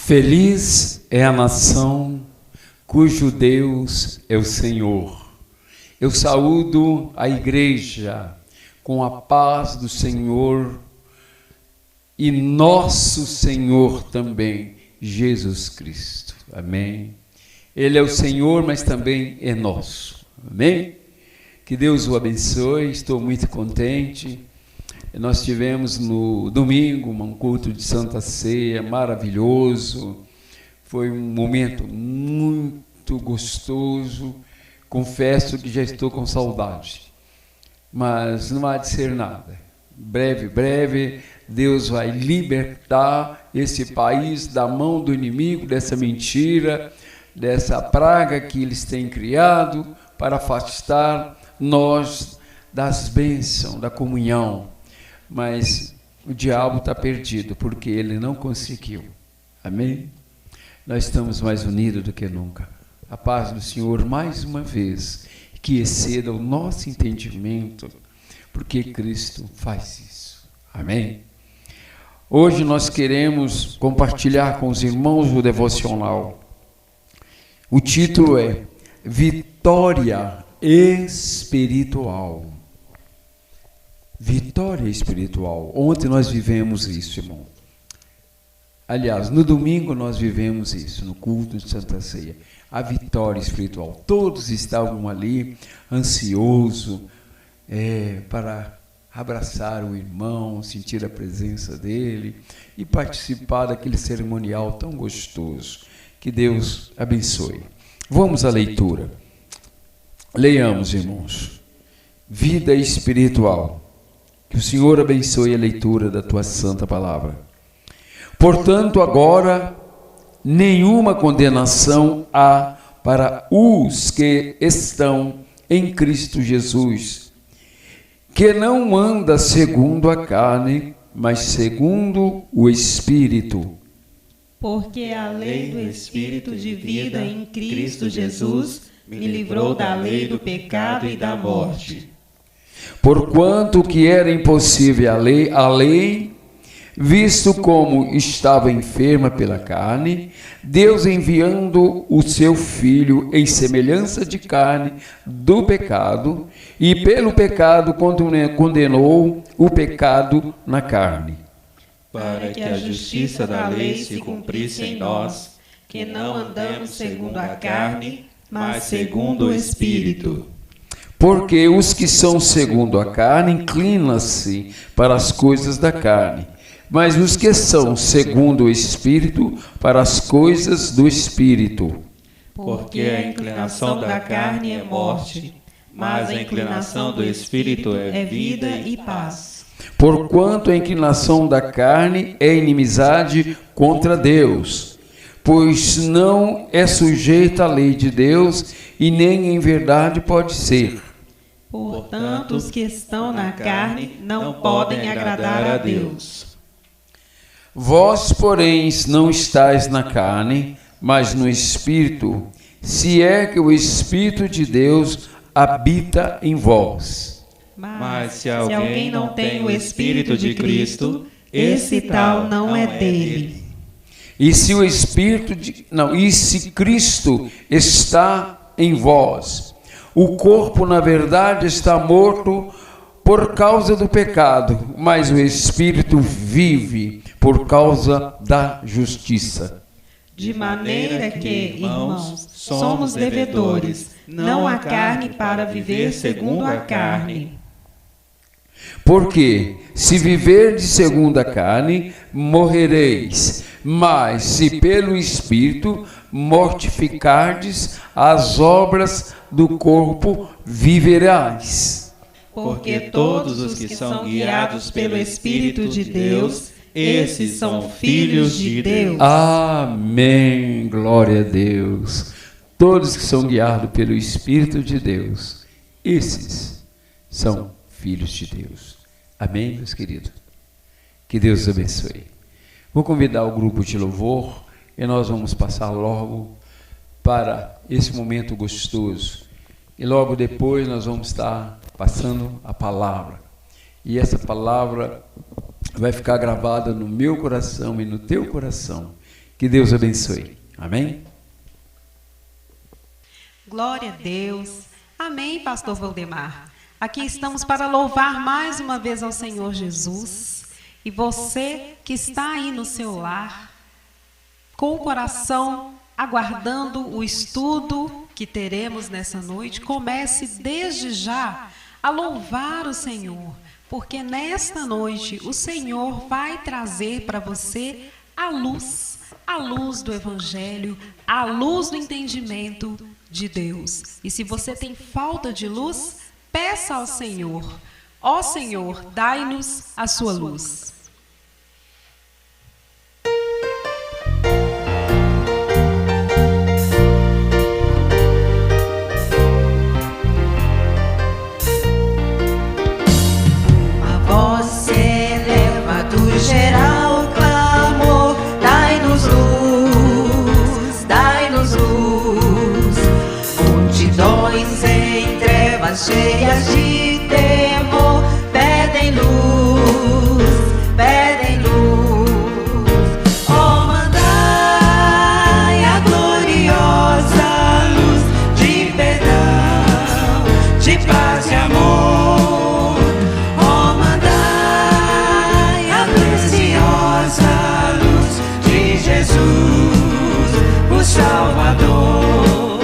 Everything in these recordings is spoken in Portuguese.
Feliz é a nação cujo Deus é o Senhor. Eu saúdo a igreja com a paz do Senhor e nosso Senhor também, Jesus Cristo. Amém. Ele é o Senhor, mas também é nosso. Amém? Que Deus o abençoe, estou muito contente. Nós tivemos no domingo um culto de Santa Ceia maravilhoso. Foi um momento muito gostoso. Confesso que já estou com saudade. Mas não há de ser nada. Breve, Deus vai libertar esse país da mão do inimigo, dessa mentira, dessa praga que eles têm criado para afastar nós das bênçãos, da comunhão. Mas o diabo está perdido, porque ele não conseguiu. Amém? Nós estamos mais unidos do que nunca. A paz do Senhor, mais uma vez, que exceda o nosso entendimento, porque Cristo faz isso. Amém? Hoje nós queremos compartilhar com os irmãos o devocional. O título é Vitória Espiritual. Vitória espiritual. Ontem nós vivemos isso, irmão. Aliás, no domingo nós vivemos isso, no culto de Santa Ceia. A vitória espiritual. Todos estavam ali, ansiosos para abraçar o irmão, sentir a presença dele e participar daquele cerimonial tão gostoso. Que Deus abençoe. Vamos à leitura. Leiamos, irmãos. Vida espiritual. Que o Senhor abençoe a leitura da tua santa palavra. Portanto, agora, nenhuma condenação há para os que estão em Cristo Jesus, que não anda segundo a carne, mas segundo o Espírito. Porque a lei do Espírito de vida em Cristo Jesus me livrou da lei do pecado e da morte. Porquanto que era impossível a lei, visto como estava enferma pela carne, Deus enviando o seu Filho em semelhança de carne do pecado, e pelo pecado condenou o pecado na carne. Para que a justiça da lei se cumprisse em nós, que não andamos segundo a carne, mas segundo o Espírito. Porque os que são segundo a carne inclinam-se para as coisas da carne, mas os que são segundo o Espírito para as coisas do Espírito. Porque a inclinação da carne é morte, mas a inclinação do Espírito é vida e paz. Porquanto a inclinação da carne é inimizade contra Deus, pois não é sujeita à lei de Deus e nem em verdade pode ser. Portanto, os que estão na carne não podem agradar a Deus. Vós, porém, não estáis na carne, mas no Espírito, se é que o Espírito de Deus habita em vós. Mas se alguém não tem o Espírito de Cristo, esse tal não é dele. E se o Espírito e se Cristo está em vós, o corpo, na verdade, está morto por causa do pecado, mas o Espírito vive por causa da justiça. De maneira que, irmãos, somos devedores, não à carne para viver segundo a carne. Porque, se viverdes segundo a carne, morrereis, mas se pelo Espírito mortificardes as obras do corpo, viverás. Porque todos os que são guiados pelo Espírito de Deus, esses são filhos de Deus. Amém, glória a Deus. Todos que são guiados pelo Espírito de Deus, esses são filhos de Deus. Amém, meus queridos? Que Deus os abençoe. Vou convidar o grupo de louvor e nós vamos passar logo para esse momento gostoso e logo depois nós vamos estar passando a palavra. E essa palavra vai ficar gravada no meu coração e no teu coração. Que Deus abençoe. Amém? Glória a Deus. Amém, pastor Valdemar. Aqui estamos para louvar mais uma vez ao Senhor Jesus. E você que está aí no seu lar, com o coração aguardando o estudo que teremos nessa noite, comece desde já a louvar o Senhor, porque nesta noite o Senhor vai trazer para você a luz do Evangelho, a luz do entendimento de Deus. E se você tem falta de luz, peça ao Senhor: ó Senhor, dai-nos a sua luz. Geral clamor, dai-nos luz, multidões em trevas cheias de temor, pedem luz, ó mandai a gloriosa luz de perdão, de paz e amor. Salvador,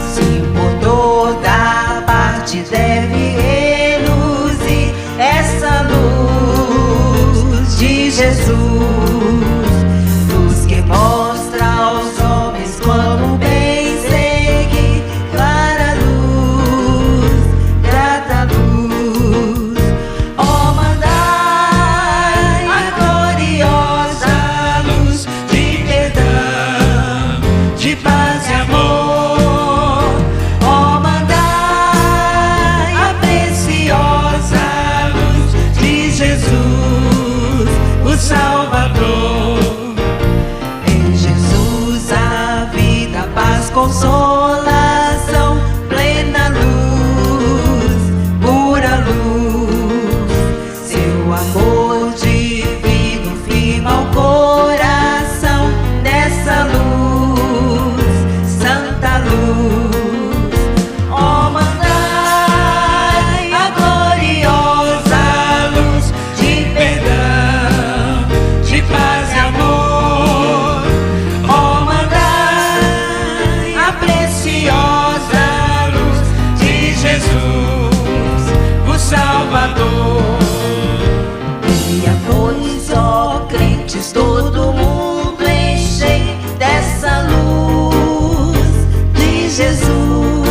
se por toda parte deve reluzir essa luz de Jesus, luz que mostra aos homens como bem seguir, clara luz, grata luz, ó mandai a gloriosa luz de perdão, de paz e amor, ó mandai a preciosa luz de Jesus, o Salvador. Em Jesus a vida, paz, consolação, plena luz, pura luz, seu amor divino firma o coração dessa luz, santa luz, ó mandai a gloriosa luz de perdão, de paz e amor, ó mandai a preciosa luz de Jesus, o Salvador. Venha, pois, ó crentes, todo mundo enche dessa luz de Jesus,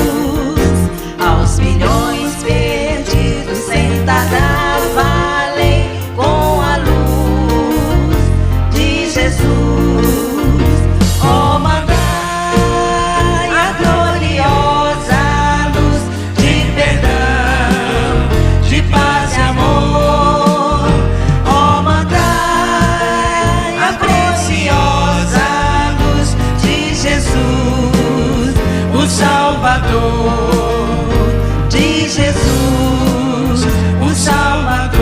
aos milhões perdidos sem tardar valem com a luz de Jesus, ó mandai a gloriosa luz de perdão, de paz e amor, ó mandai a preciosa luz de Jesus, o Salvador, de Jesus, o Salvador.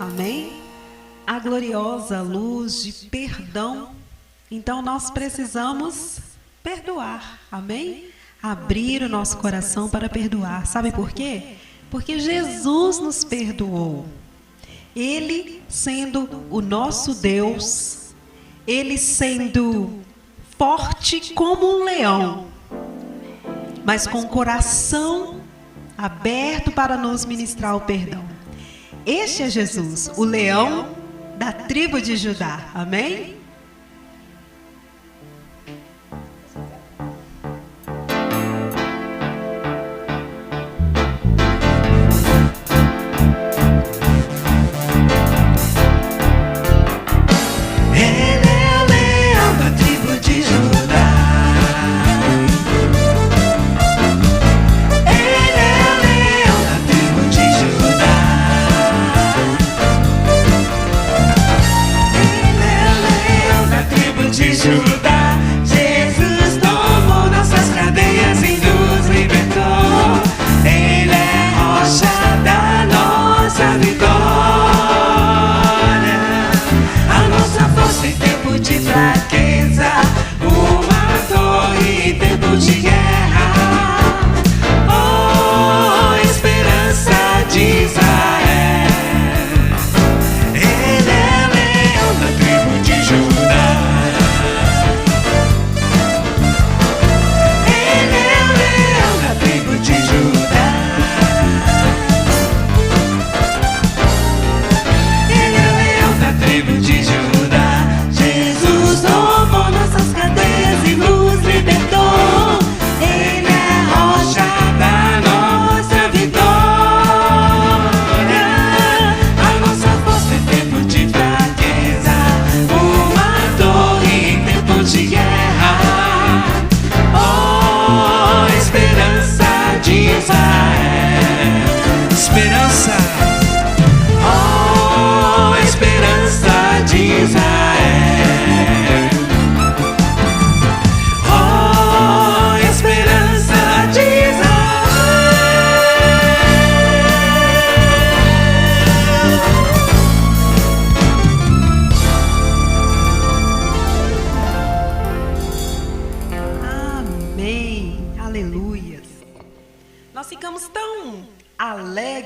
Amém? A gloriosa luz de perdão. Então nós precisamos perdoar. Amém? Abrir o nosso coração para perdoar. Sabe por quê? Porque Jesus nos perdoou. Ele sendo o nosso Deus, Ele sendo forte como um leão, mas com o coração aberto para nos ministrar o perdão. Este é Jesus, o leão da tribo de Judá. Amém? Ele é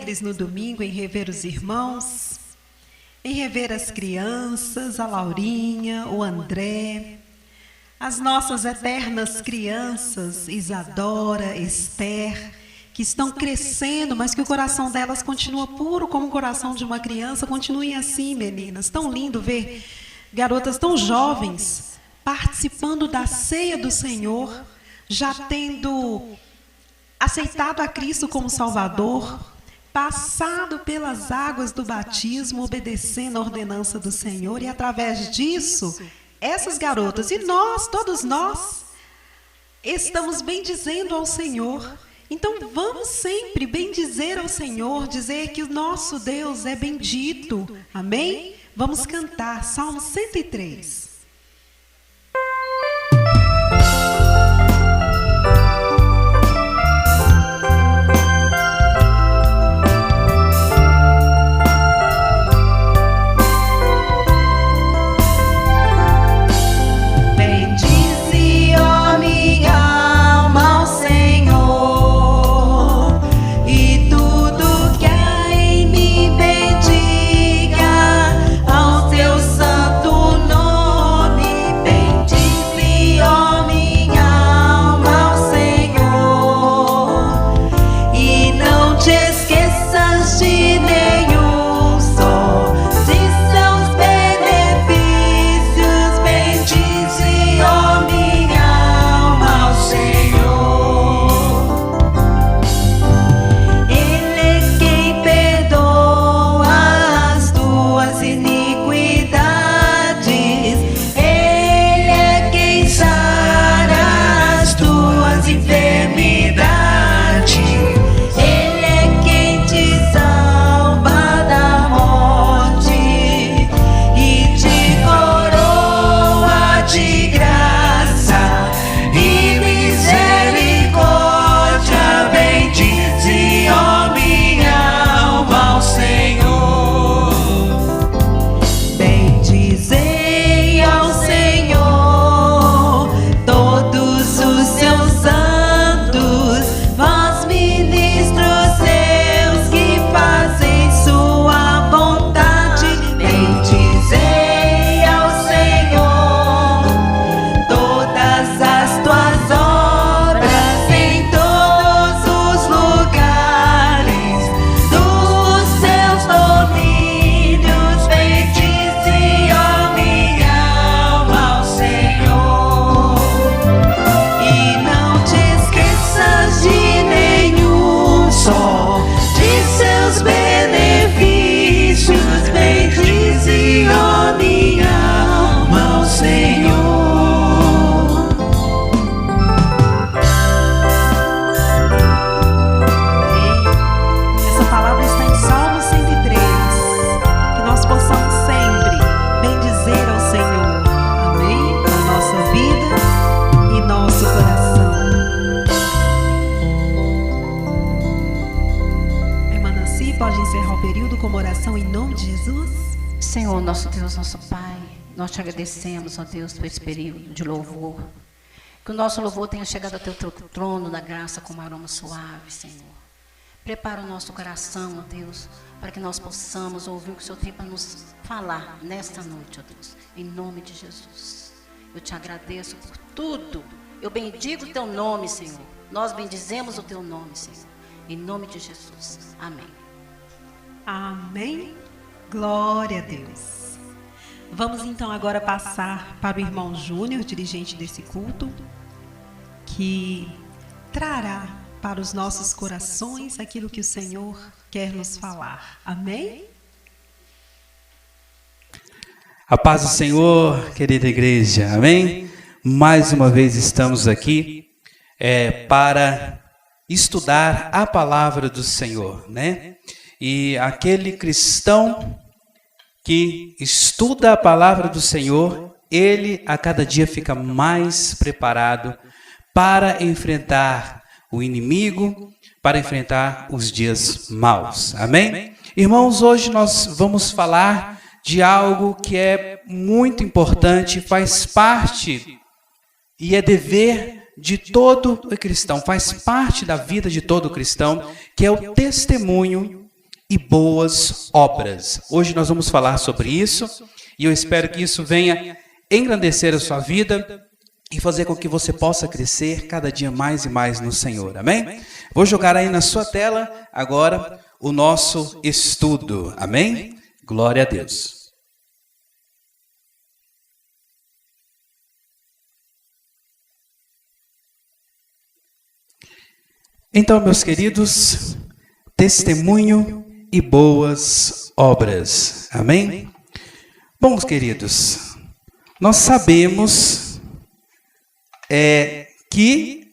alegres no domingo em rever os irmãos, em rever as crianças, a Laurinha, o André, as nossas eternas crianças, Isadora, Esther, que estão crescendo, mas que o coração delas continua puro como o coração de uma criança. Continuem assim, meninas. Tão lindo ver garotas tão jovens participando da ceia do Senhor, já tendo aceitado a Cristo como Salvador, passado pelas águas do batismo, obedecendo a ordenança do Senhor, e através disso, essas garotas e nós, todos nós, estamos bendizendo ao Senhor. Então vamos sempre bendizer ao Senhor, dizer que o nosso Deus é bendito. Amém? Vamos cantar Salmo 103. Senhor, nosso Deus, nosso Pai, nós te agradecemos, ó Deus, por esse período de louvor. Que o nosso louvor tenha chegado ao teu trono da graça como aroma suave, Senhor. Prepara o nosso coração, ó Deus, para que nós possamos ouvir o que o Senhor tem para nos falar nesta noite, ó Deus. Em nome de Jesus. Eu te agradeço por tudo. Eu bendigo o teu nome, Senhor. Nós bendizemos o teu nome, Senhor. Em nome de Jesus. Amém. Amém. Glória a Deus. Vamos então agora passar para o irmão Júnior, dirigente desse culto, que trará para os nossos corações aquilo que o Senhor quer nos falar. Amém? A paz do Senhor, querida igreja. Amém? Mais uma vez estamos aqui para estudar a palavra do Senhor, né? E aquele cristão que estuda a palavra do Senhor, ele a cada dia fica mais preparado para enfrentar o inimigo, para enfrentar os dias maus. Amém? Irmãos, hoje nós vamos falar de algo que é muito importante, faz parte e é dever de todo cristão, faz parte da vida de todo cristão, que é o testemunho e boas obras. Hoje nós vamos falar sobre isso e eu espero que isso venha engrandecer a sua vida e fazer com que você possa crescer cada dia mais e mais no Senhor. Amém? Vou jogar aí na sua tela agora o nosso estudo. Amém? Glória a Deus. Então, meus queridos, testemunho e boas obras. Amém? Bom, queridos, nós sabemos que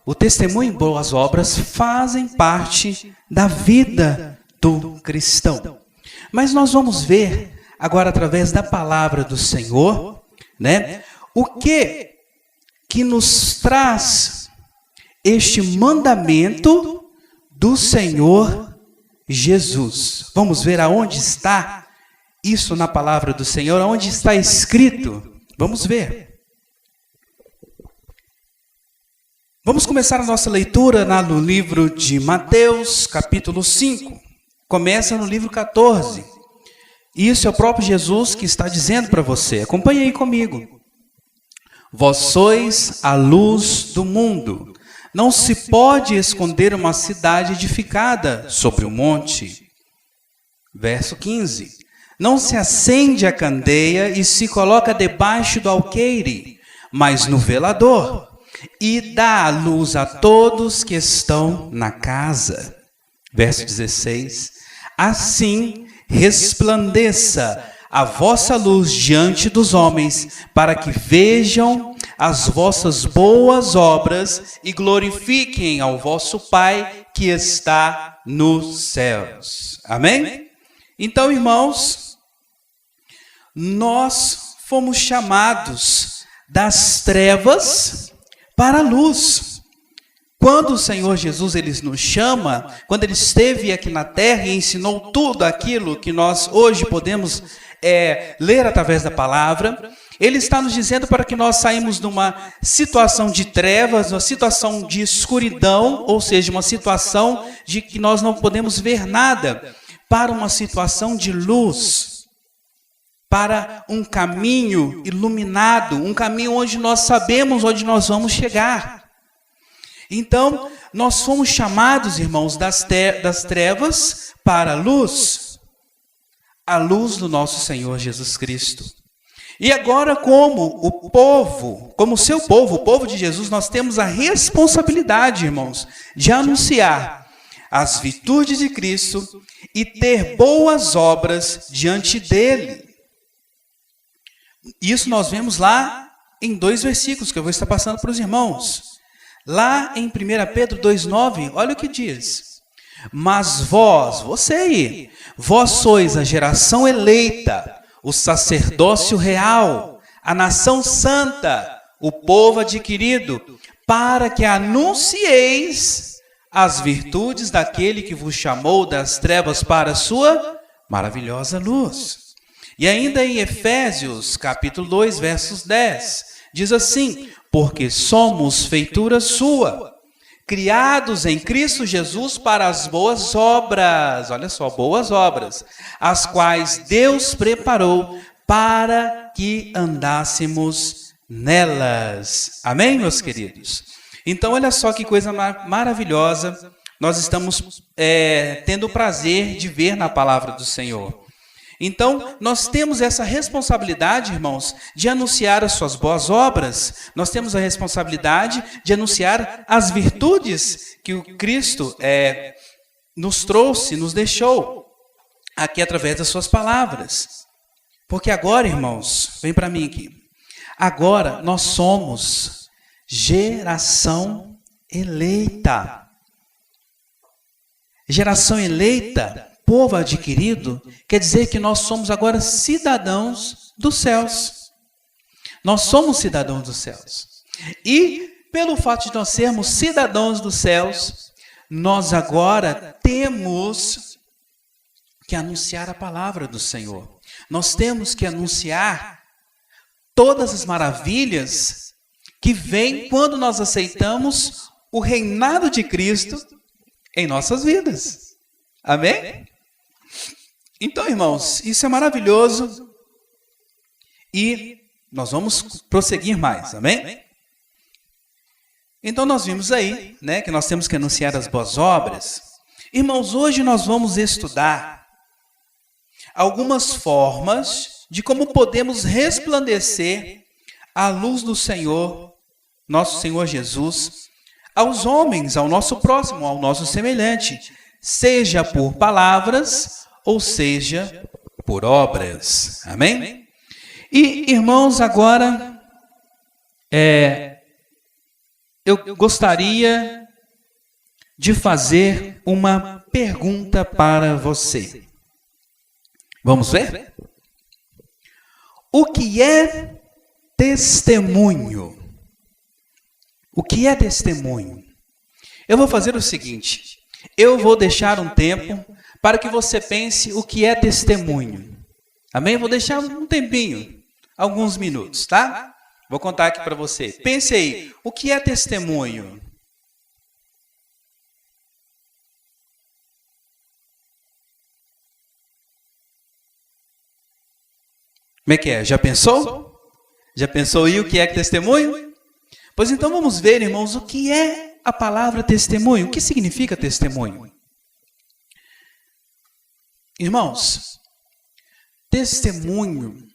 o testemunho e boas obras fazem parte da vida do cristão. Mas nós vamos ver agora através da palavra do Senhor, né, o que nos traz este mandamento do Senhor Jesus. Vamos ver aonde está isso na palavra do Senhor, aonde está escrito. Vamos ver. Vamos começar a nossa leitura no livro de Mateus, capítulo 5. Começa no livro 14. Isso é o próprio Jesus que está dizendo para você. Acompanhe aí comigo. Vós sois a luz do mundo. Não se pode esconder uma cidade edificada sobre um monte. Verso 15. Não se acende a candeia e se coloca debaixo do alqueire, mas no velador, e dá a luz a todos que estão na casa. Verso 16. Assim resplandeça a vossa luz diante dos homens, para que vejam as vossas boas obras e glorifiquem ao vosso Pai que está nos céus. Amém? Então, irmãos, nós fomos chamados das trevas para a luz. Quando o Senhor Jesus ele nos chama, quando ele esteve aqui na terra e ensinou tudo aquilo que nós hoje podemos ler através da palavra, ele está nos dizendo para que nós saímos de uma situação de trevas, uma situação de escuridão, ou seja, uma situação de que nós não podemos ver nada, para uma situação de luz, para um caminho iluminado, um caminho onde nós sabemos onde nós vamos chegar. Então, nós fomos chamados, irmãos, das trevas para a luz do nosso Senhor Jesus Cristo. E agora, como o povo, como o seu povo, o povo de Jesus, nós temos a responsabilidade, irmãos, de anunciar as virtudes de Cristo e ter boas obras diante dele. Isso nós vemos lá em 2 versículos que eu vou estar passando para os irmãos. Lá em 1 Pedro 2,9, olha o que diz. Mas você aí, vós sois a geração eleita, o sacerdócio real, a nação santa, o povo adquirido, para que anuncieis as virtudes daquele que vos chamou das trevas para a sua maravilhosa luz. E ainda em Efésios, capítulo 2, versos 10, diz assim: porque somos feitura sua, criados em Cristo Jesus para as boas obras, olha só, boas obras, as quais Deus preparou para que andássemos nelas. Amém, meus queridos? Então, olha só que coisa maravilhosa nós estamos tendo o prazer de ver na palavra do Senhor. Então, nós temos essa responsabilidade, irmãos, de anunciar as suas boas obras. Nós temos a responsabilidade de anunciar as virtudes que o Cristo nos trouxe, nos deixou aqui através das suas palavras. Porque agora, irmãos, vem para mim aqui. Agora nós somos geração eleita. Geração eleita, povo adquirido, quer dizer que nós somos agora cidadãos dos céus. Nós somos cidadãos dos céus. E, pelo fato de nós sermos cidadãos dos céus, nós agora temos que anunciar a palavra do Senhor. Nós temos que anunciar todas as maravilhas que vêm quando nós aceitamos o reinado de Cristo em nossas vidas. Amém? Então, irmãos, isso é maravilhoso e nós vamos prosseguir mais, amém? Então, nós vimos aí, né, que nós temos que anunciar as boas obras. Irmãos, hoje nós vamos estudar algumas formas de como podemos resplandecer a luz do Senhor, nosso Senhor Jesus, aos homens, ao nosso próximo, ao nosso semelhante, seja por palavras ou seja por obras. Amém? E, irmãos, agora eu gostaria de fazer uma pergunta para você. Vamos ver? O que é testemunho? O que é testemunho? Eu vou fazer o seguinte, eu vou deixar um tempo para que você pense o que é testemunho. Amém? Vou deixar um tempinho, alguns minutos, tá? Vou contar aqui para você. Pense aí, o que é testemunho? Como é que é? Já pensou? Já pensou aí o que é testemunho? Pois então vamos ver, irmãos, o que é a palavra testemunho. O que significa testemunho? Irmãos, testemunho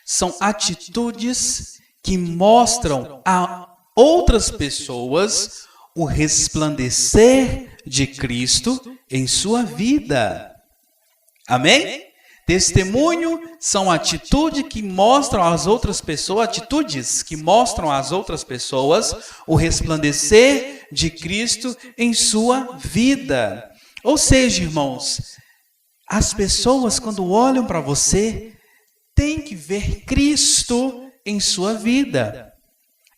são atitudes que mostram a outras pessoas o resplandecer de Cristo em sua vida. Amém? Testemunho são atitudes que mostram às outras pessoas, o resplandecer de Cristo em sua vida. Ou seja, irmãos, as pessoas quando olham para você, têm que ver Cristo em sua vida.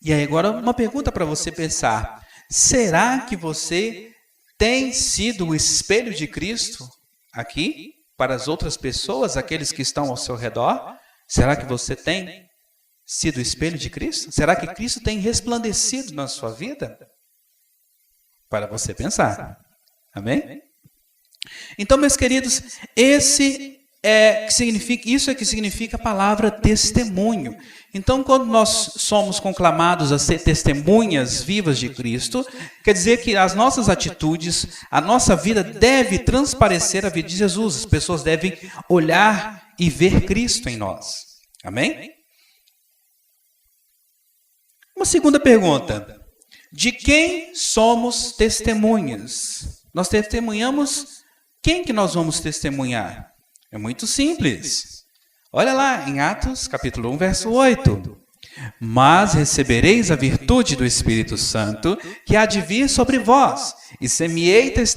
E aí agora uma pergunta para você pensar. Será que você tem sido o espelho de Cristo aqui? Para as outras pessoas, aqueles que estão ao seu redor? Será que você tem sido o espelho de Cristo? Será que Cristo tem resplandecido na sua vida? Para você pensar. Amém? Então, meus queridos, isso é que significa a palavra testemunho. Então, quando nós somos conclamados a ser testemunhas vivas de Cristo, quer dizer que as nossas atitudes, a nossa vida deve transparecer a vida de Jesus. As pessoas devem olhar e ver Cristo em nós. Amém? Uma segunda pergunta. De quem somos testemunhas? Nós testemunhamos quem que nós vamos testemunhar? É muito simples. Olha lá, em Atos, capítulo 1, verso 8. Mas recebereis a virtude do Espírito Santo, que há de vir sobre vós, e ser-me-eis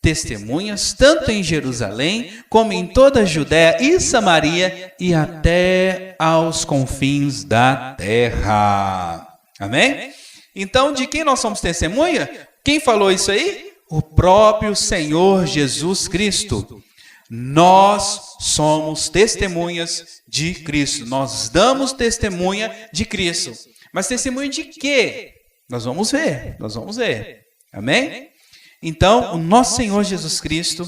testemunhas, tanto em Jerusalém, como em toda a Judéia e Samaria, e até aos confins da terra. Amém? Então, de quem nós somos testemunha? Quem falou isso aí? O próprio Senhor Jesus Cristo. Nós somos testemunhas de Cristo. Nós damos testemunha de Cristo. Mas testemunha de quê? Nós vamos ver. Amém? Então, o nosso Senhor Jesus Cristo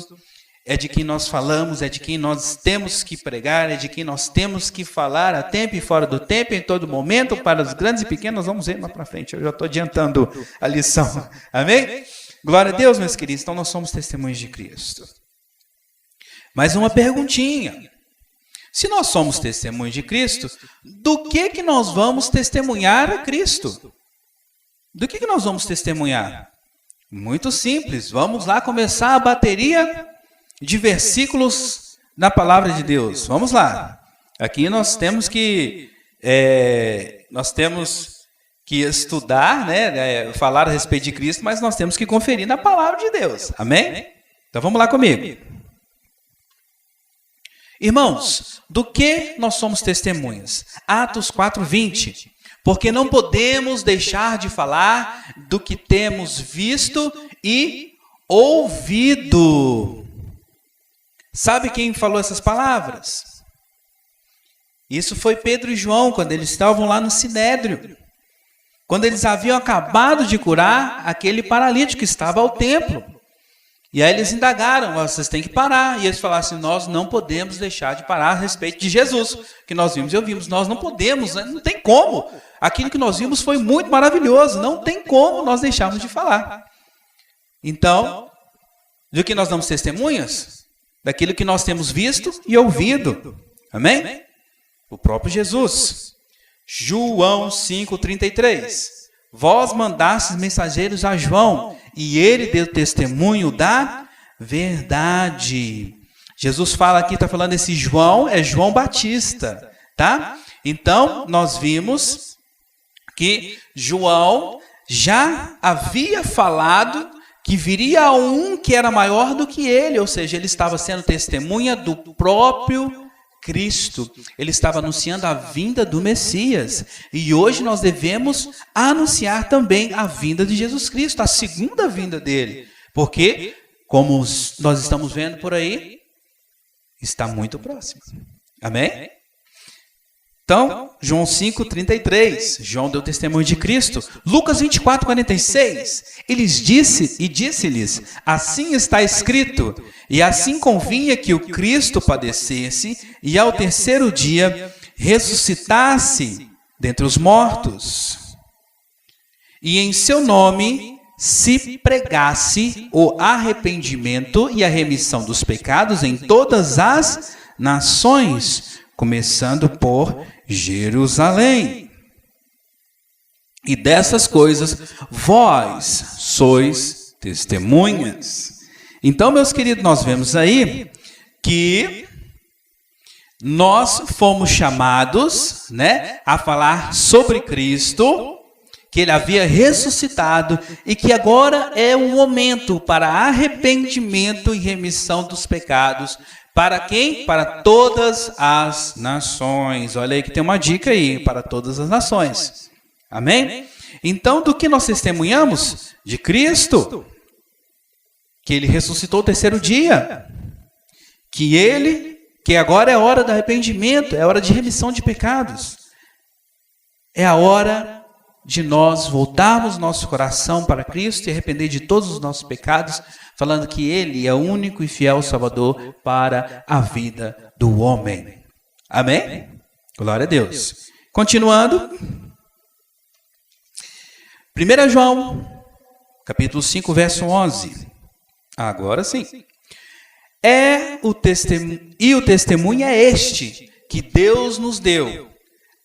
é de quem nós falamos, é de quem nós temos que pregar, é de quem nós temos que falar a tempo e fora do tempo, em todo momento, para os grandes e pequenos. Nós vamos ver mais para frente. Eu já estou adiantando a lição. Amém? Glória a Deus, meus queridos. Então, nós somos testemunhas de Cristo. Mais uma perguntinha. Se nós somos testemunhas de Cristo, do que nós vamos testemunhar a Cristo? Do que nós vamos testemunhar? Muito simples. Vamos lá começar a bateria de versículos na palavra de Deus. Vamos lá. Aqui nós temos que estudar, né, falar a respeito de Cristo, mas nós temos que conferir na palavra de Deus. Amém? Então vamos lá comigo. Irmãos, do que nós somos testemunhas? Atos 4:20. Porque não podemos deixar de falar do que temos visto e ouvido. Sabe quem falou essas palavras? Isso foi Pedro e João, quando eles estavam lá no Sinédrio. quando eles haviam acabado de curar aquele paralítico que estava ao templo. E aí eles indagaram: vocês têm que parar. E eles falaram assim: nós não podemos deixar de parar a respeito de Jesus, que nós vimos e ouvimos. Nós não podemos, né? Não tem como. Aquilo que nós vimos foi muito maravilhoso. Não tem como nós deixarmos de falar. Então, do que nós damos testemunhas? Daquilo que nós temos visto e ouvido. Amém? O próprio Jesus. João 5,33. Vós mandastes mensageiros a João, e ele deu testemunho da verdade. Jesus fala aqui, está falando esse João, é João Batista, tá? Então, nós vimos que João já havia falado que viria um que era maior do que ele, ou seja, ele estava sendo testemunha do próprio Cristo. Ele estava anunciando a vinda do Messias. E hoje nós devemos anunciar também a vinda de Jesus Cristo, a segunda vinda dele. Porque, como nós estamos vendo por aí, está muito próximo. Amém? Então, João 5,33, João deu testemunho de Cristo. Lucas 24,46, disse-lhes, assim está escrito, e assim convinha que o Cristo padecesse, e ao terceiro dia ressuscitasse dentre os mortos. E em seu nome se pregasse o arrependimento e a remissão dos pecados em todas as nações, começando por Jerusalém. E dessas coisas vós sois testemunhas. Então, meus queridos, nós vemos aí que nós fomos chamados, né, a falar sobre Cristo, que ele havia ressuscitado e que agora é um momento para arrependimento e remissão dos pecados. Para quem? Para todas as nações. Olha aí que tem uma dica aí, para todas as nações. Amém? Então, do que nós testemunhamos? De Cristo, que ele ressuscitou o terceiro dia, que agora é hora do arrependimento, é hora de remissão de pecados. É a hora de nós voltarmos nosso coração para Cristo e arrepender de todos os nossos pecados, falando que Ele é o único e fiel Salvador para a vida do homem. Amém? Glória a Deus. Continuando. 1 João, capítulo 5, verso 11. Agora sim. O testemunho é este, que Deus nos deu,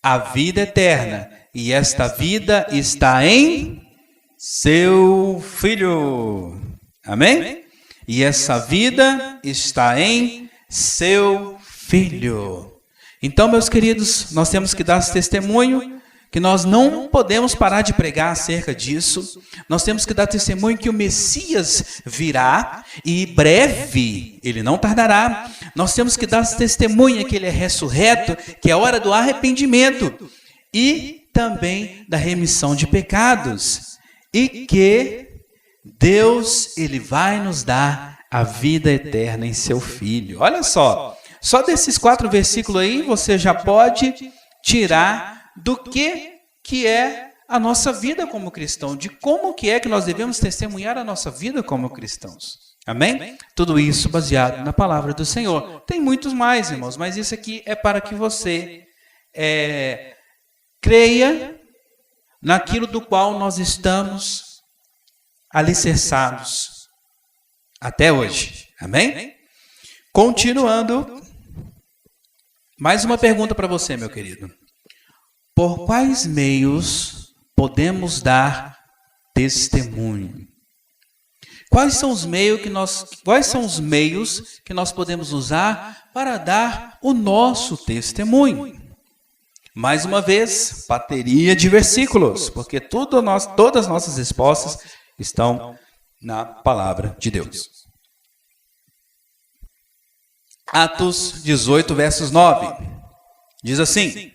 a vida eterna, e esta vida está em seu Filho. Amém? E essa vida está em seu Filho. Então, meus queridos, nós temos que dar esse testemunho, que nós não podemos parar de pregar acerca disso. Nós temos que dar testemunho que o Messias virá e breve, ele não tardará. Nós temos que dar testemunho que ele é ressurreto, que é a hora do arrependimento e também da remissão de pecados. E que Deus, ele vai nos dar a vida eterna em seu Filho. Olha só desses 4 versículos aí, você já pode tirar do que é a nossa vida como cristão, de como que é que nós devemos testemunhar a nossa vida como cristãos. Amém? Tudo isso baseado na palavra do Senhor. Tem muitos mais, irmãos, mas isso aqui é para que você creia naquilo do qual nós estamos alicerçados até hoje. Amém? Continuando, mais uma pergunta para você, meu querido. Por quais meios podemos dar testemunho? Quais são os meios que nós podemos usar para dar o nosso testemunho? Mais uma vez, bateria de versículos, porque todas as nossas respostas estão na palavra de Deus. Atos 18, versos 9. Diz assim: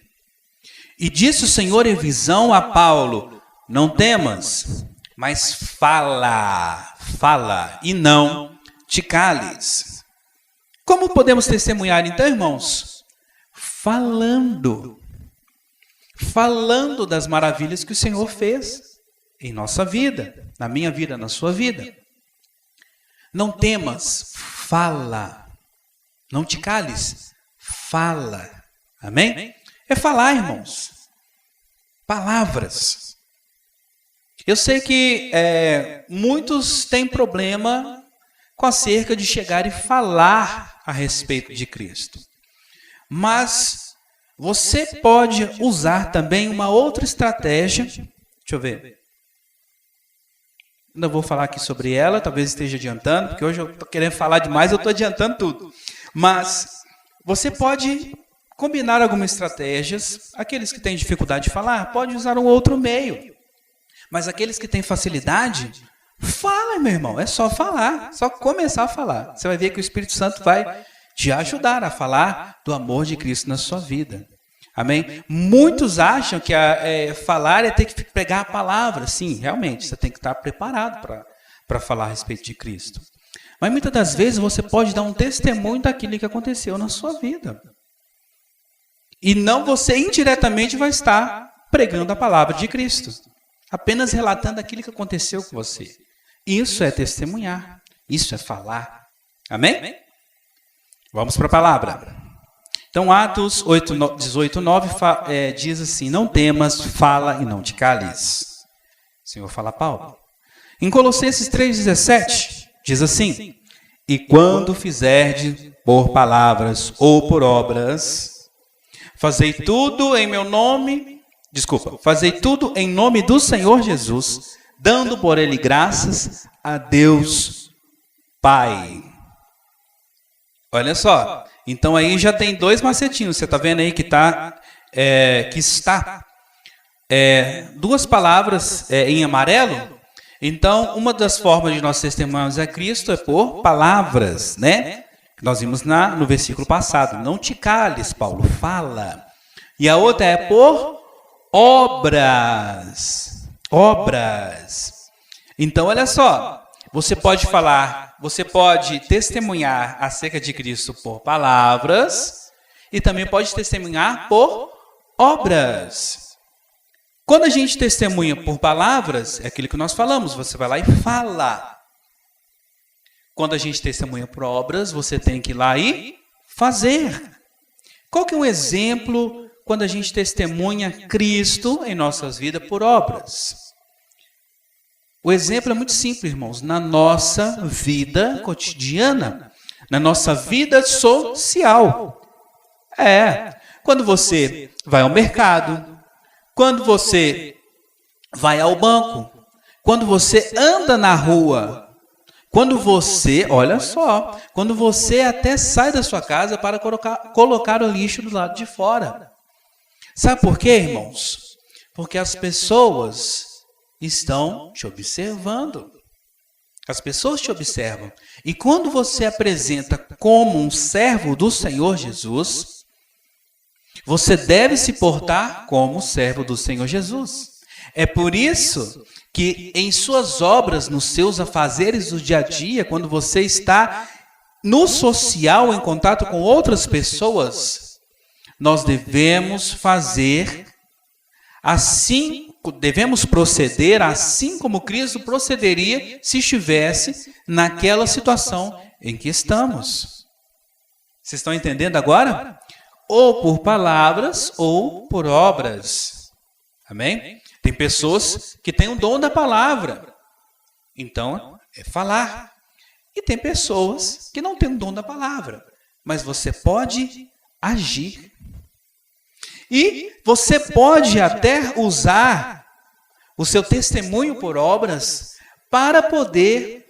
E disse o Senhor em visão a Paulo: Não temas, mas fala, e não te cales. Como podemos testemunhar então, irmãos? Falando. falando das maravilhas que o Senhor fez em nossa vida, na minha vida, na sua vida. Não temas, fala. Não te cales, fala. Amém? É falar, irmãos. Palavras. Eu sei que muitos têm problema com acerca de chegar e falar a respeito de Cristo. Mas você pode usar também uma outra estratégia. Deixa eu ver. Ainda vou falar aqui sobre ela, talvez esteja adiantando, porque hoje eu estou querendo falar demais, eu estou adiantando tudo. Mas você pode combinar algumas estratégias. Aqueles que têm dificuldade de falar, pode usar um outro meio. Mas aqueles que têm facilidade, fala, meu irmão, é só falar, só começar a falar. Você vai ver que o Espírito Santo vai te ajudar a falar do amor de Cristo na sua vida. Amém? Muitos acham que falar é ter que pregar a palavra. Sim, realmente, você tem que estar preparado para falar a respeito de Cristo. Mas muitas das vezes você pode dar um testemunho daquilo que aconteceu na sua vida. E não você indiretamente vai estar pregando a palavra de Cristo. Apenas relatando aquilo que aconteceu com você. Isso é testemunhar. Isso é falar. Amém? Vamos para a palavra. Então, Atos 18:9 diz assim: não temas, fala e não te cales. O Senhor fala a Paulo. Em Colossenses 3,17, diz assim: e quando fizerdes por palavras ou por obras, fazei tudo em meu nome, fazei tudo em nome do Senhor Jesus, dando por ele graças a Deus Pai. Olha só, então aí já tem dois macetinhos. Você está vendo aí que está duas palavras em amarelo? Então, uma das formas de nós testemunharmos a Cristo é por palavras, né? Nós vimos no versículo passado. Não te cales, Paulo, fala. E a outra é por obras. Obras. Então, olha só. Você pode falar, você pode testemunhar acerca de Cristo por palavras e também pode testemunhar por obras. Quando a gente testemunha por palavras, é aquilo que nós falamos, você vai lá e fala. Quando a gente testemunha por obras, você tem que ir lá e fazer. Qual que é um exemplo quando a gente testemunha Cristo em nossas vidas por obras? O exemplo é muito simples, irmãos. Na nossa vida cotidiana, na nossa vida social. Quando você vai ao mercado, quando você vai ao banco, quando você anda na rua, quando você, olha só, quando você até sai da sua casa para colocar o lixo do lado de fora. Sabe por quê, irmãos? Porque as pessoas estão te observando. As pessoas te observam. E quando você apresenta como um servo do Senhor Jesus, você deve se portar como servo do Senhor Jesus. É por isso que em suas obras, nos seus afazeres do dia a dia, quando você está no social, em contato com outras pessoas, nós devemos fazer assim. Devemos proceder assim como Cristo procederia se estivesse naquela situação em que estamos. Vocês estão entendendo agora? Ou por palavras ou por obras. Amém? Tem pessoas que têm o dom da palavra. Então, é falar. E tem pessoas que não têm o dom da palavra. Mas você pode agir. E você pode até usar o seu testemunho por obras para poder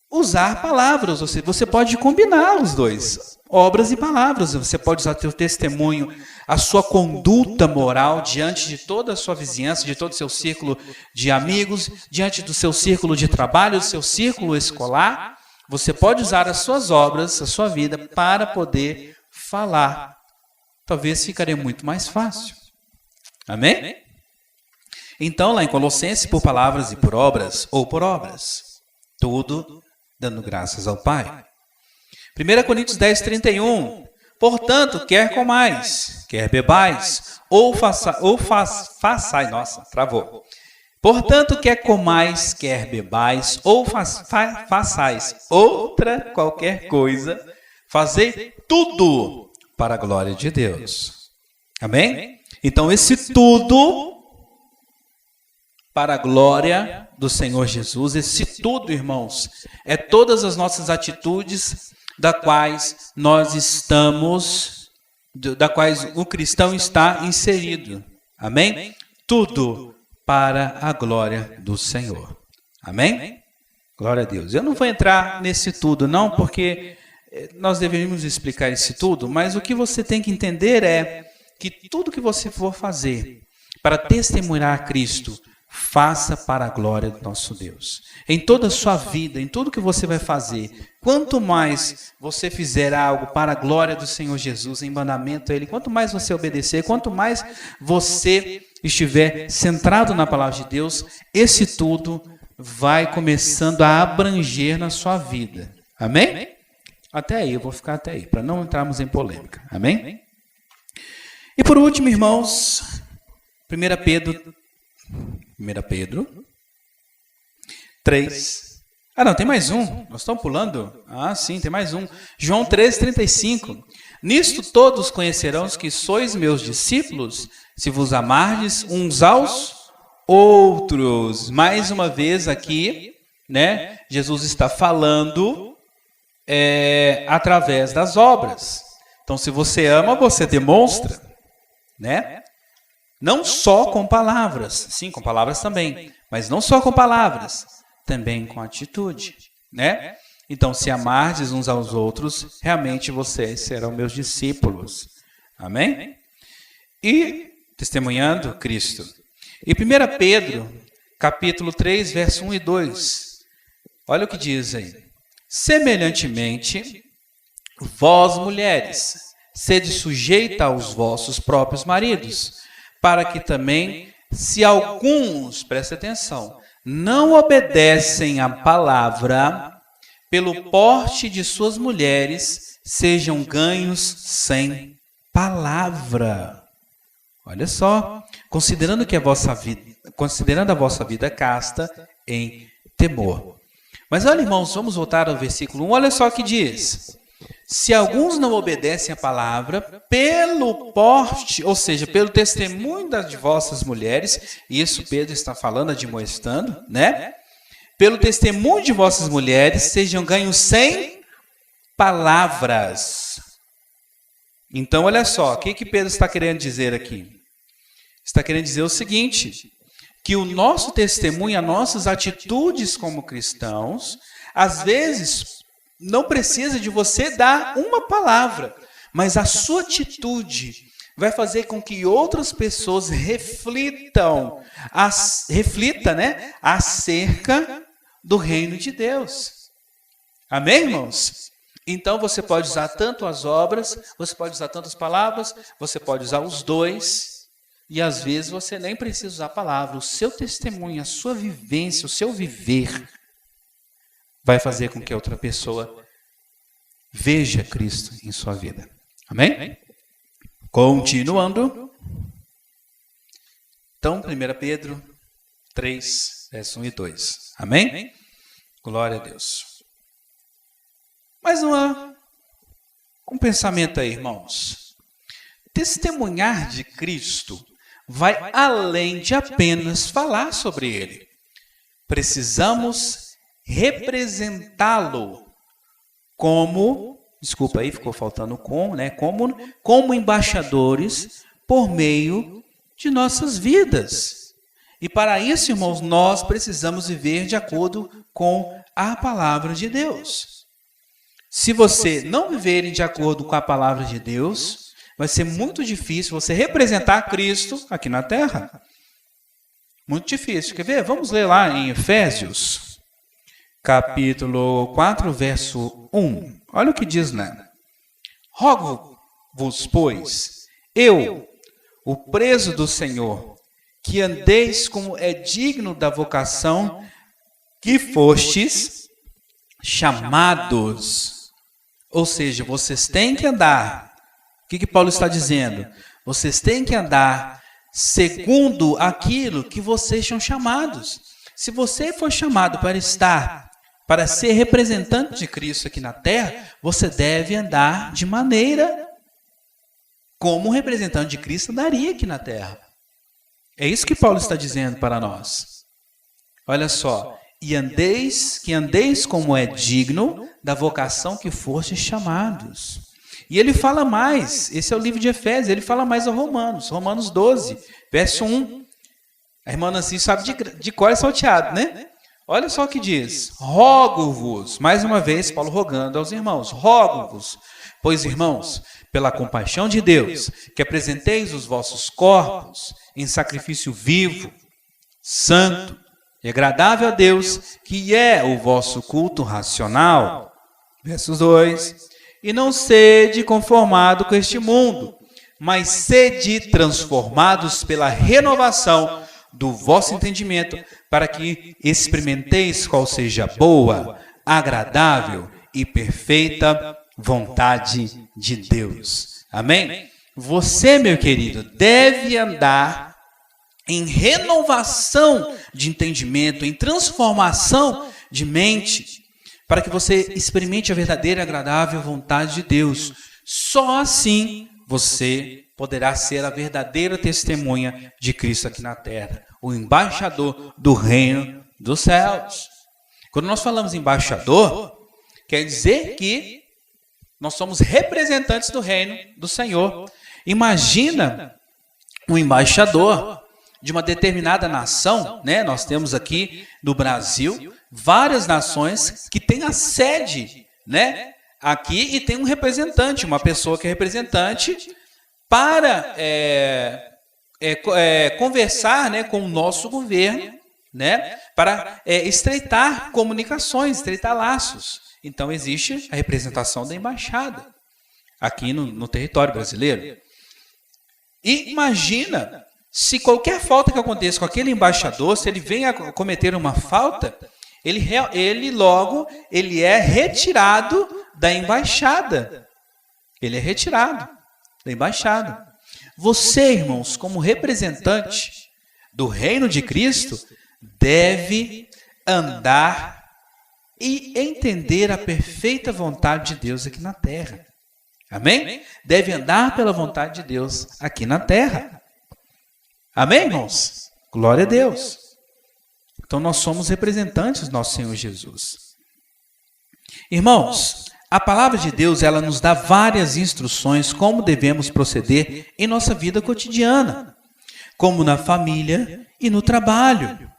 usar palavras. Ou seja, você pode combinar os dois, obras e palavras. Você pode usar o seu testemunho, a sua conduta moral diante de toda a sua vizinhança, de todo o seu círculo de amigos, diante do seu círculo de trabalho, do seu círculo escolar. Você pode usar as suas obras, a sua vida, para poder falar. Talvez ficaria muito mais fácil. Amém? Então, lá em Colossenses, por palavras e por obras, ou por obras, tudo dando graças ao Pai. 1 Coríntios 10:31, Portanto, quer comais, quer bebais, façais, nossa, travou. Portanto, quer comais, quer bebais, ou façais outra qualquer coisa, fazei tudo para a glória de Deus. Amém? Então, esse tudo para a glória do Senhor Jesus, esse tudo, irmãos, é todas as nossas atitudes da quais nós estamos, da quais o cristão está inserido. Amém? Tudo para a glória do Senhor. Amém? Glória a Deus. Eu não vou entrar nesse tudo, não, porque nós deveríamos explicar esse tudo, mas o que você tem que entender é que tudo que você for fazer para testemunhar a Cristo, faça para a glória do nosso Deus. Em toda a sua vida, em tudo que você vai fazer, quanto mais você fizer algo para a glória do Senhor Jesus, em mandamento a Ele, quanto mais você obedecer, quanto mais você estiver centrado na palavra de Deus, esse tudo vai começando a abranger na sua vida. Amém? Até aí, eu vou ficar até aí, para não entrarmos em polêmica. Amém? E por último, irmãos, 1 Pedro 3. Ah, não, tem mais um. Nós estamos pulando? Ah, sim, tem mais um. João 3,35. Nisto todos conhecerão que sois meus discípulos, se vos amardes uns aos outros. Mais uma vez aqui, né? Jesus está falando através das obras. Então, se você ama, você demonstra, né? Não só com palavras, sim, com palavras também, mas não só com palavras, também com atitude, né? Então, se amardes uns aos outros, realmente vocês serão meus discípulos. Amém? E testemunhando Cristo. E 1 Pedro, capítulo 3, verso 1 e 2. Olha o que diz aí. Semelhantemente, vós mulheres, sede sujeita aos vossos próprios maridos, para que também, se alguns, preste atenção, não obedecem à palavra, pelo porte de suas mulheres, sejam ganhos sem palavra. Olha só, considerando a vossa vida casta em temor. Mas olha, irmãos, vamos voltar ao versículo 1. Olha só o que diz. Se alguns não obedecem à palavra, pelo porte, ou seja, pelo testemunho das vossas mulheres, e isso Pedro está falando, admoestando, né? Pelo testemunho de vossas mulheres, sejam ganhos sem palavras. Então, olha só, o que Pedro está querendo dizer aqui? Está querendo dizer o seguinte, que o nosso testemunho, as nossas atitudes como cristãos, às vezes não precisa de você dar uma palavra, mas a sua atitude vai fazer com que outras pessoas reflitam, né, acerca do reino de Deus. Amém, irmãos? Então você pode usar tanto as obras, você pode usar tantas palavras, você pode usar os dois, e às vezes você nem precisa usar a palavra. O seu testemunho, a sua vivência, o seu viver vai fazer com que outra pessoa veja Cristo em sua vida. Amém? Continuando. Então, 1 Pedro 3, verso 1 e 2. Amém? Glória a Deus. Mais um pensamento aí, irmãos. Testemunhar de Cristo vai além de apenas falar sobre Ele. Precisamos representá-lo como, desculpa aí, ficou faltando com, né? Como embaixadores por meio de nossas vidas. E para isso, irmãos, nós precisamos viver de acordo com a palavra de Deus. Se você não viver de acordo com a palavra de Deus, vai ser muito difícil você representar Cristo aqui na terra. Muito difícil. Quer ver? Vamos ler lá em Efésios, capítulo 4, verso 1. Olha o que diz, né? Rogo-vos, pois, eu, o preso do Senhor, que andeis como é digno da vocação que fostes chamados. Ou seja, vocês têm que andar O que Paulo está dizendo? Vocês têm que andar segundo aquilo que vocês são chamados. Se você for chamado para ser representante de Cristo aqui na terra, você deve andar de maneira como um representante de Cristo andaria aqui na terra. É isso que Paulo está dizendo para nós. Olha só, e andeis como é digno da vocação que fostes chamados. E ele fala mais, esse é o livro de Efésios, ele fala mais a Romanos 12, verso 1. A irmã Nancy sabe de cor e salteado, né? Olha só o que diz: rogo-vos, mais uma vez Paulo rogando aos irmãos, rogo-vos, pois irmãos, pela compaixão de Deus, que apresenteis os vossos corpos em sacrifício vivo, santo e agradável a Deus, que é o vosso culto racional. Verso 2. E não sede conformado com este mundo, mas sede transformados pela renovação do vosso entendimento, para que experimenteis qual seja a boa, agradável e perfeita vontade de Deus. Amém? Você, meu querido, deve andar em renovação de entendimento, em transformação de mente, para que você experimente a verdadeira e agradável vontade de Deus. Só assim você poderá ser a verdadeira testemunha de Cristo aqui na terra, o embaixador do reino dos céus. Quando nós falamos embaixador, quer dizer que nós somos representantes do reino do Senhor. Imagina um embaixador de uma determinada nação, né? Nós temos aqui no Brasil várias nações que têm a sede, né, aqui, e tem um representante, uma pessoa que é representante para conversar, né, com o nosso governo, né, para estreitar comunicações, estreitar laços. Então existe a representação da embaixada aqui no território brasileiro. E imagina se qualquer falta que aconteça com aquele embaixador, se ele venha a cometer uma falta, ele logo é retirado da embaixada. Ele é retirado da embaixada. Você, irmãos, como representante do reino de Cristo, deve andar e entender a perfeita vontade de Deus aqui na terra. Amém? Deve andar pela vontade de Deus aqui na terra. Amém, irmãos? Glória a Deus. Então, nós somos representantes do nosso Senhor Jesus. Irmãos, a palavra de Deus, ela nos dá várias instruções como devemos proceder em nossa vida cotidiana, como na família e no trabalho.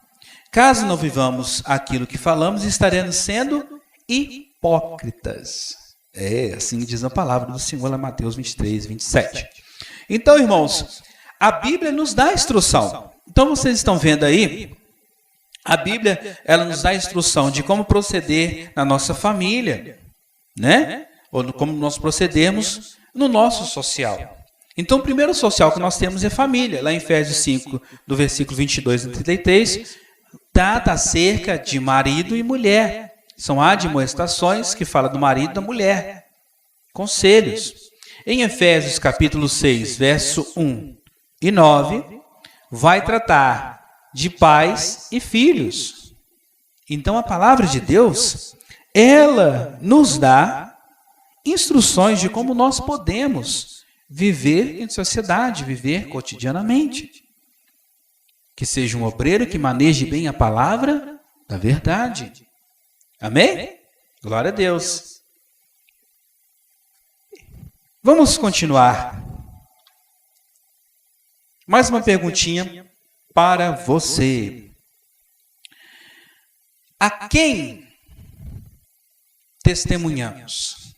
Caso não vivamos aquilo que falamos, estaremos sendo hipócritas. Assim diz a palavra do Senhor, lá Mateus 23, 27. Então, irmãos, a Bíblia nos dá instrução. Então, vocês estão vendo aí, a Bíblia, ela nos dá instrução de como proceder na nossa família, né? Ou como nós procedermos no nosso social. Então, o primeiro social que nós temos é família. Lá em Efésios 5, do versículo 22 e 33, trata acerca de marido e mulher. São admoestações que falam do marido e da mulher. Conselhos. Em Efésios capítulo 6, verso 1 e 9, vai tratar de pais e filhos. Então, a palavra de Deus, ela nos dá instruções de como nós podemos viver em sociedade, viver cotidianamente. Que seja um obreiro que maneje bem a palavra da verdade. Amém? Glória a Deus. Vamos continuar. Mais uma perguntinha para você. A quem testemunhamos?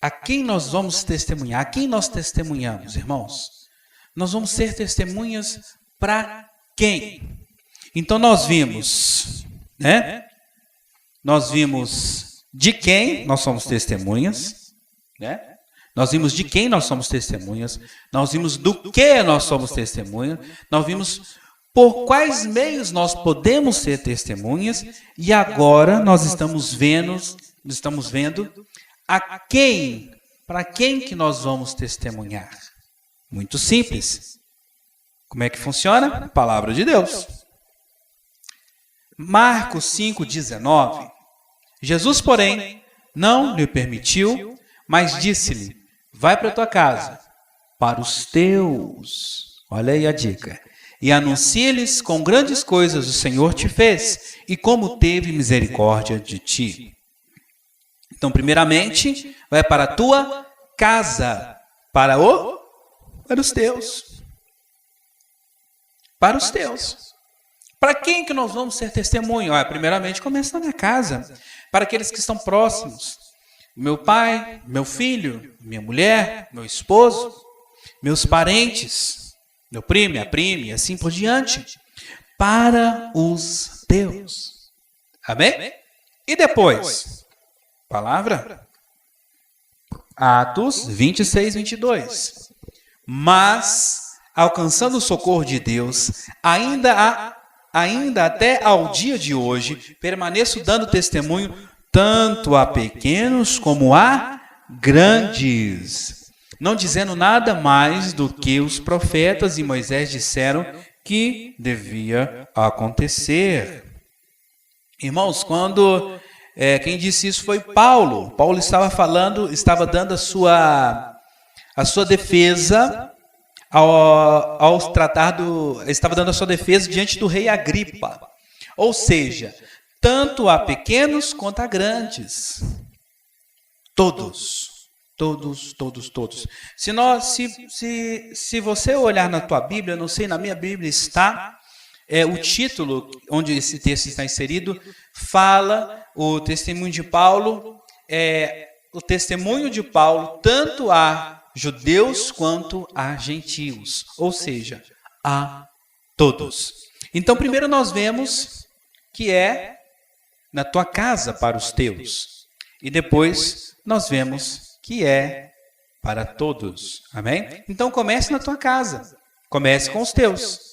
A quem nós vamos testemunhar? A quem nós testemunhamos, irmãos? Nós vamos ser testemunhas para quem? Então nós vimos, né? Nós vimos de quem nós somos testemunhas, né? Nós vimos de quem nós somos testemunhas, nós vimos do que nós somos testemunhas, nós vimos por quais meios nós podemos ser testemunhas, e agora nós estamos vendo a quem, para quem que nós vamos testemunhar? Muito simples. Como é que funciona? Palavra de Deus. Marcos 5,19. Jesus, porém, não lhe permitiu, mas disse-lhe: vai para a tua casa, para os teus. Olha aí a dica. E anuncia-lhes com grandes coisas o Senhor te fez, e como teve misericórdia de ti. Então, primeiramente, vai para a tua casa, para os teus. Para os teus. Para quem que nós vamos ser testemunho? Primeiramente, começa na minha casa, para aqueles que estão próximos. Meu pai, meu filho, minha mulher, meu esposo, meus parentes, meu primo, minha prima, e assim por diante. Para os teus. Amém? E depois? Palavra? Atos 26, 22. Mas, alcançando o socorro de Deus, ainda até ao dia de hoje, permaneço dando testemunho tanto a pequenos como a grandes, não dizendo nada mais do que os profetas e Moisés disseram que devia acontecer. Irmãos, quando quem disse isso foi Paulo. Paulo estava dando a sua defesa estava dando a sua defesa diante do rei Agripa. Ou seja, tanto a pequenos quanto a grandes. Todos. Se você olhar na tua Bíblia, não sei, na minha Bíblia está, o título onde esse texto está inserido, fala o testemunho de Paulo, tanto a judeus quanto a gentios, ou seja, a todos. Então, primeiro nós vemos que é na tua casa para os teus, e depois nós vemos que é para todos. Amém? Então, comece na tua casa, comece com os teus,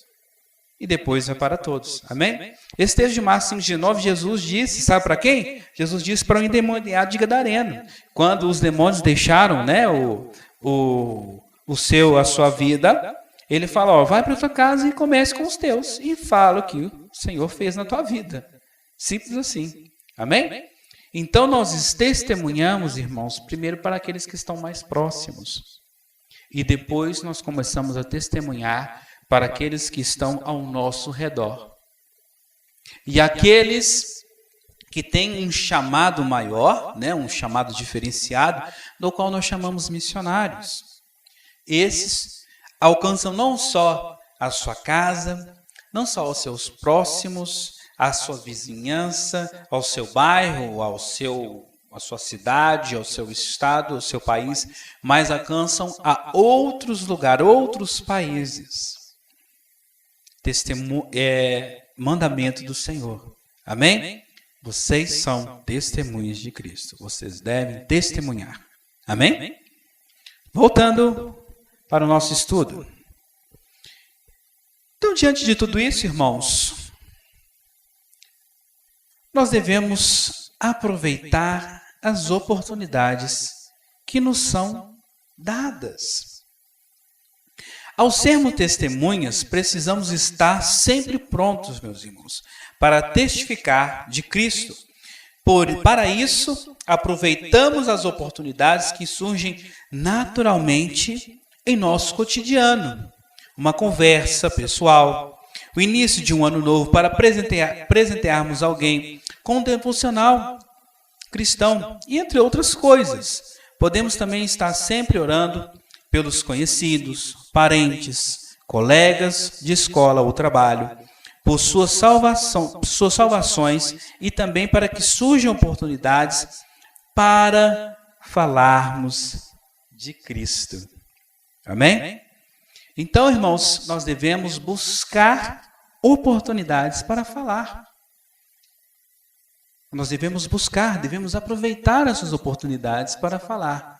e depois vai para todos. Amém? Esse texto de Marcos 5,19, Jesus disse, sabe para quem? Jesus disse para o endemoniado de Gadareno. Quando os demônios deixaram, a sua vida, ele fala, vai para a tua casa e comece com os teus. E fala o que o Senhor fez na tua vida. Simples assim. Amém? Então, nós testemunhamos, irmãos, primeiro para aqueles que estão mais próximos. E depois nós começamos a testemunhar para aqueles que estão ao nosso redor. E aqueles que têm um chamado maior, um chamado diferenciado, do qual nós chamamos missionários. Esses alcançam não só a sua casa, não só aos seus próximos, à sua vizinhança, ao seu bairro, à sua cidade, ao seu estado, ao seu país, mas alcançam a outros lugares, outros países. Mandamento do Senhor. Amém? Vocês são testemunhas de Cristo. Vocês devem testemunhar. Amém? Voltando para o nosso estudo. Então, diante de tudo isso, irmãos, nós devemos aproveitar as oportunidades que nos são dadas. Ao sermos testemunhas, precisamos estar sempre prontos, meus irmãos, para testificar de Cristo. Para isso, aproveitamos as oportunidades que surgem naturalmente em nosso cotidiano. Uma conversa pessoal, o início de um ano novo para presentearmos alguém com um devocional cristão, e entre outras coisas. Podemos também estar sempre orando pelos conhecidos, parentes, colegas de escola ou trabalho, por suas salvações e também para que surjam oportunidades para falarmos de Cristo. Amém? Então, irmãos, nós devemos buscar oportunidades para falar. Nós devemos aproveitar essas oportunidades para falar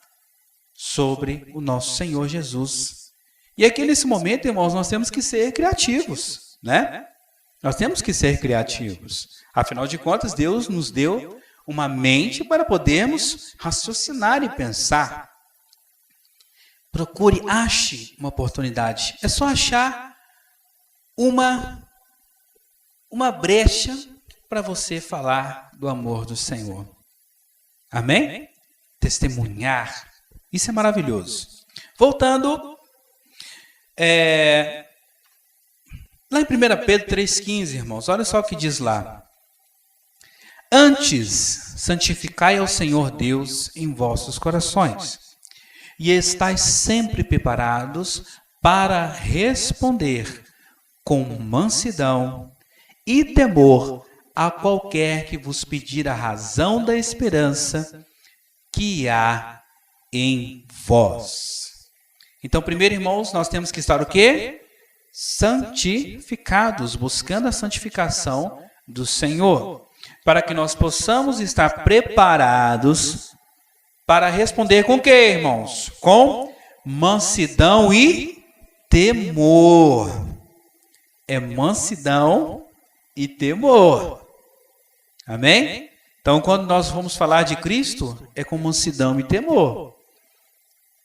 sobre o nosso Senhor Jesus. E aqui nesse momento, irmãos, nós temos que ser criativos, né? Nós temos que ser criativos. Afinal de contas, Deus nos deu uma mente para podermos raciocinar e pensar. procure, ache uma oportunidade. É só achar uma brecha para você falar do amor do Senhor. Amém? Testemunhar. Isso é maravilhoso. Voltando, lá em 1 Pedro 3,15, irmãos, olha só o que diz lá. Antes, santificai ao Senhor Deus em vossos corações, e estais sempre preparados para responder com mansidão e temor a qualquer que vos pedir a razão da esperança que há em vós. Então, primeiro, irmãos, nós temos que estar o quê? Santificados, buscando a santificação do Senhor, para que nós possamos estar preparados para responder com o quê, irmãos? Com mansidão e temor. É mansidão e temor. Amém? Então, quando nós vamos falar de Cristo, é com mansidão e temor.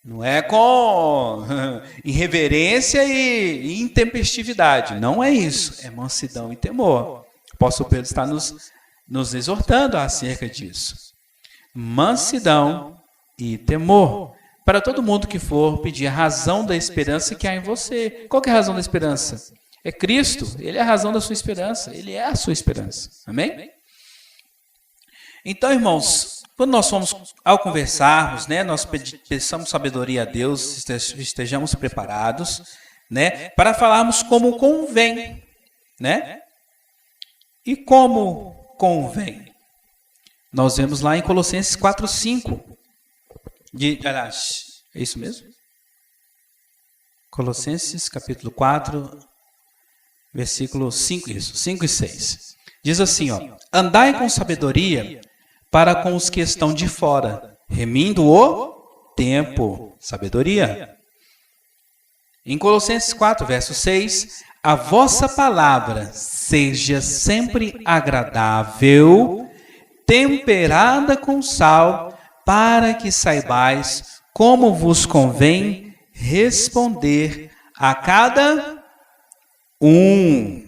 Não é com irreverência e intempestividade. Não é isso. É mansidão e temor. O apóstolo Pedro está nos exortando acerca disso. Mansidão e temor. Para todo mundo que for pedir a razão da esperança que há em você. Qual que é a razão da esperança? É Cristo. Ele é a razão da sua esperança. Ele é a sua esperança. Amém? Então, irmãos, quando nós fomos, ao conversarmos, né, nós peçamos sabedoria a Deus, estejamos preparados, né, para falarmos como convém, né? E como convém? Nós vemos lá em Colossenses 4:5. É isso mesmo? Colossenses capítulo 4, versículo 5, isso, 5 e 6. Diz assim, ó: andai com sabedoria para com os que estão de fora, remindo o tempo. Sabedoria. Em Colossenses 4, verso 6, a vossa palavra seja sempre agradável, temperada com sal, para que saibais como vos convém responder a cada um.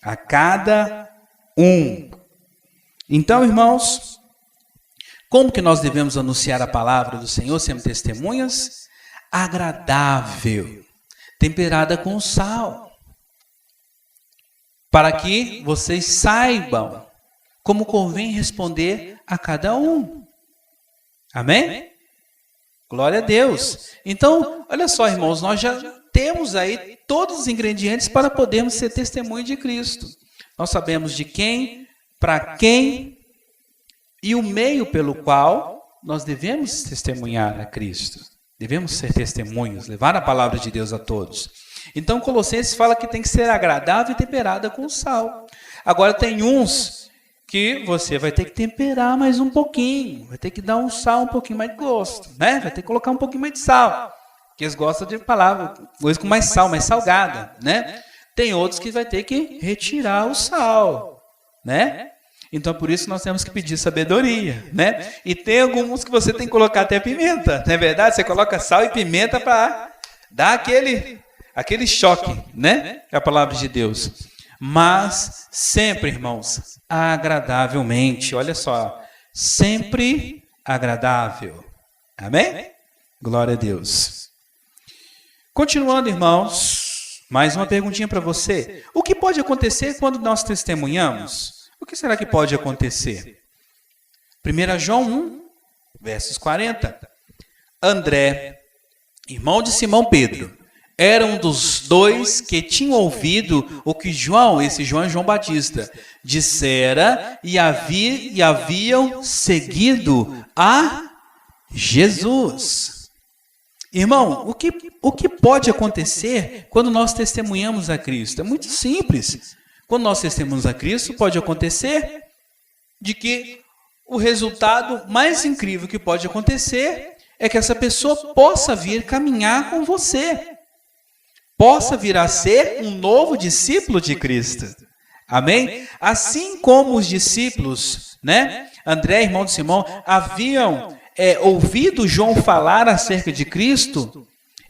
A cada um. Então, irmãos, como que nós devemos anunciar a palavra do Senhor, sendo testemunhas? Agradável, temperada com sal, para que vocês saibam como convém responder a cada um. Amém? Glória a Deus. Então, olha só, irmãos, nós já temos aí todos os ingredientes para podermos ser testemunho de Cristo. Nós sabemos de quem, para quem e o meio pelo qual nós devemos testemunhar a Cristo. Devemos ser testemunhos, levar a palavra de Deus a todos. Então, Colossenses fala que tem que ser agradável e temperada com sal. Agora, tem uns que você vai ter que temperar mais um pouquinho, vai ter que dar um sal um pouquinho mais de gosto, né? Vai ter que colocar um pouquinho mais de sal, porque eles gostam de palavra, coisa com mais sal, mais salgada, né? Tem outros que vai ter que retirar o sal, né? Então, por isso, nós temos que pedir sabedoria, né? E tem alguns que você tem que colocar até pimenta, não é verdade? Você coloca sal e pimenta para dar aquele choque, né? É a palavra de Deus. Mas sempre, irmãos, agradavelmente. Olha só, sempre agradável. Amém? Glória a Deus. Continuando, irmãos, mais uma perguntinha para você. O que pode acontecer quando nós testemunhamos? O que será que pode acontecer? 1 João 1, versos 40. André, irmão de Simão Pedro, era um dos dois que tinham ouvido o que João, esse João é João Batista, dissera e haviam seguido a Jesus. Irmão, o que pode acontecer quando nós testemunhamos a Cristo? É muito simples. Quando nós testemunhamos a Cristo, pode acontecer de que o resultado mais incrível que pode acontecer é que essa pessoa possa vir caminhar com você. Possa vir a ser um novo discípulo de Cristo. Amém? Assim como os discípulos, né? André, irmão de Simão, haviam ouvido João falar acerca de Cristo,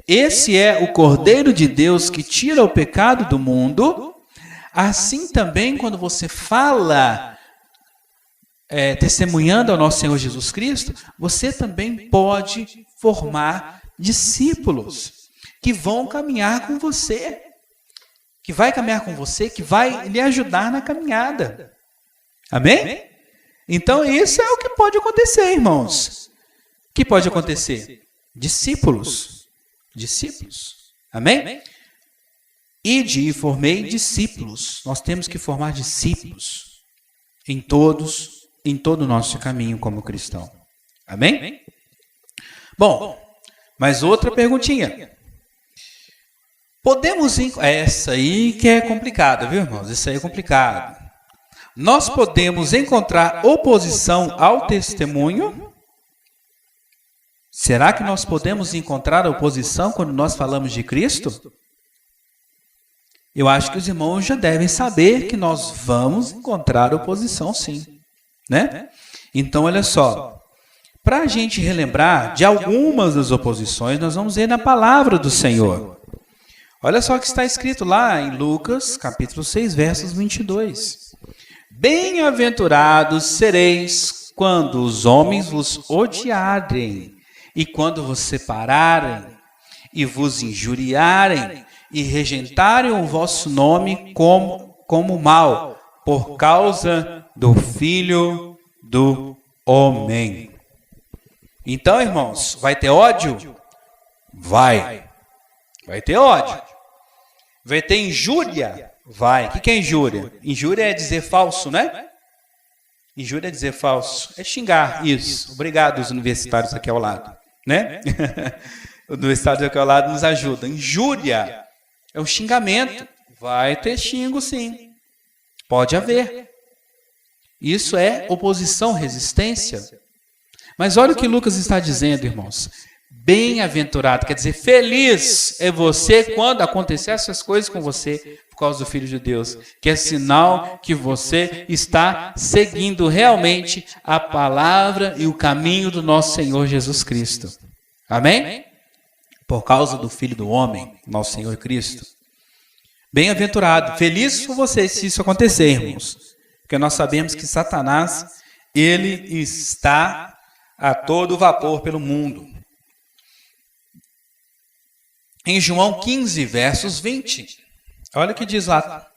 esse é o Cordeiro de Deus que tira o pecado do mundo, assim também quando você fala, testemunhando ao nosso Senhor Jesus Cristo, você também pode formar discípulos que vão caminhar com você, que vai lhe ajudar na caminhada. Amém? Então isso é o que pode acontecer, irmãos. O que pode acontecer? Discípulos. Amém? Ide e formei discípulos. Nós temos que formar discípulos em todo o nosso caminho como cristão. Amém? Bom, mas outra perguntinha. Essa aí que é complicada, viu, irmãos? Isso aí é complicado. Nós podemos encontrar oposição ao testemunho? Será que nós podemos encontrar oposição quando nós falamos de Cristo? Eu acho que os irmãos já devem saber que nós vamos encontrar oposição, sim. Né? Então, olha só. Para a gente relembrar de algumas das oposições, nós vamos ver na palavra do Senhor. Olha só o que está escrito lá em Lucas, capítulo 6, versos 22. Bem-aventurados sereis quando os homens vos odiarem, e quando vos separarem, e vos injuriarem, e rejeitarem o vosso nome como mal, por causa do Filho do Homem. Então, irmãos, vai ter ódio? Vai ter ódio. Vai ter injúria? Vai. O que é injúria? Injúria é dizer falso, né? Injúria é dizer falso. É xingar. Isso. Obrigado, os universitários aqui ao lado. Né? Os universitários aqui ao lado nos ajudam. Injúria é um xingamento. Vai ter xingo, sim. Pode haver. Isso é oposição, resistência. Mas olha o que Lucas está dizendo, irmãos. Bem-aventurado, quer dizer, feliz é você quando acontecer essas coisas com você por causa do Filho de Deus, que é sinal que você está seguindo realmente a palavra e o caminho do nosso Senhor Jesus Cristo. Amém? Por causa do Filho do Homem, nosso Senhor Cristo. Bem-aventurado, feliz por você se isso acontecer, irmãos, porque nós sabemos que Satanás, ele está a todo vapor pelo mundo. Em João 15, versos 20, olha o que diz lá.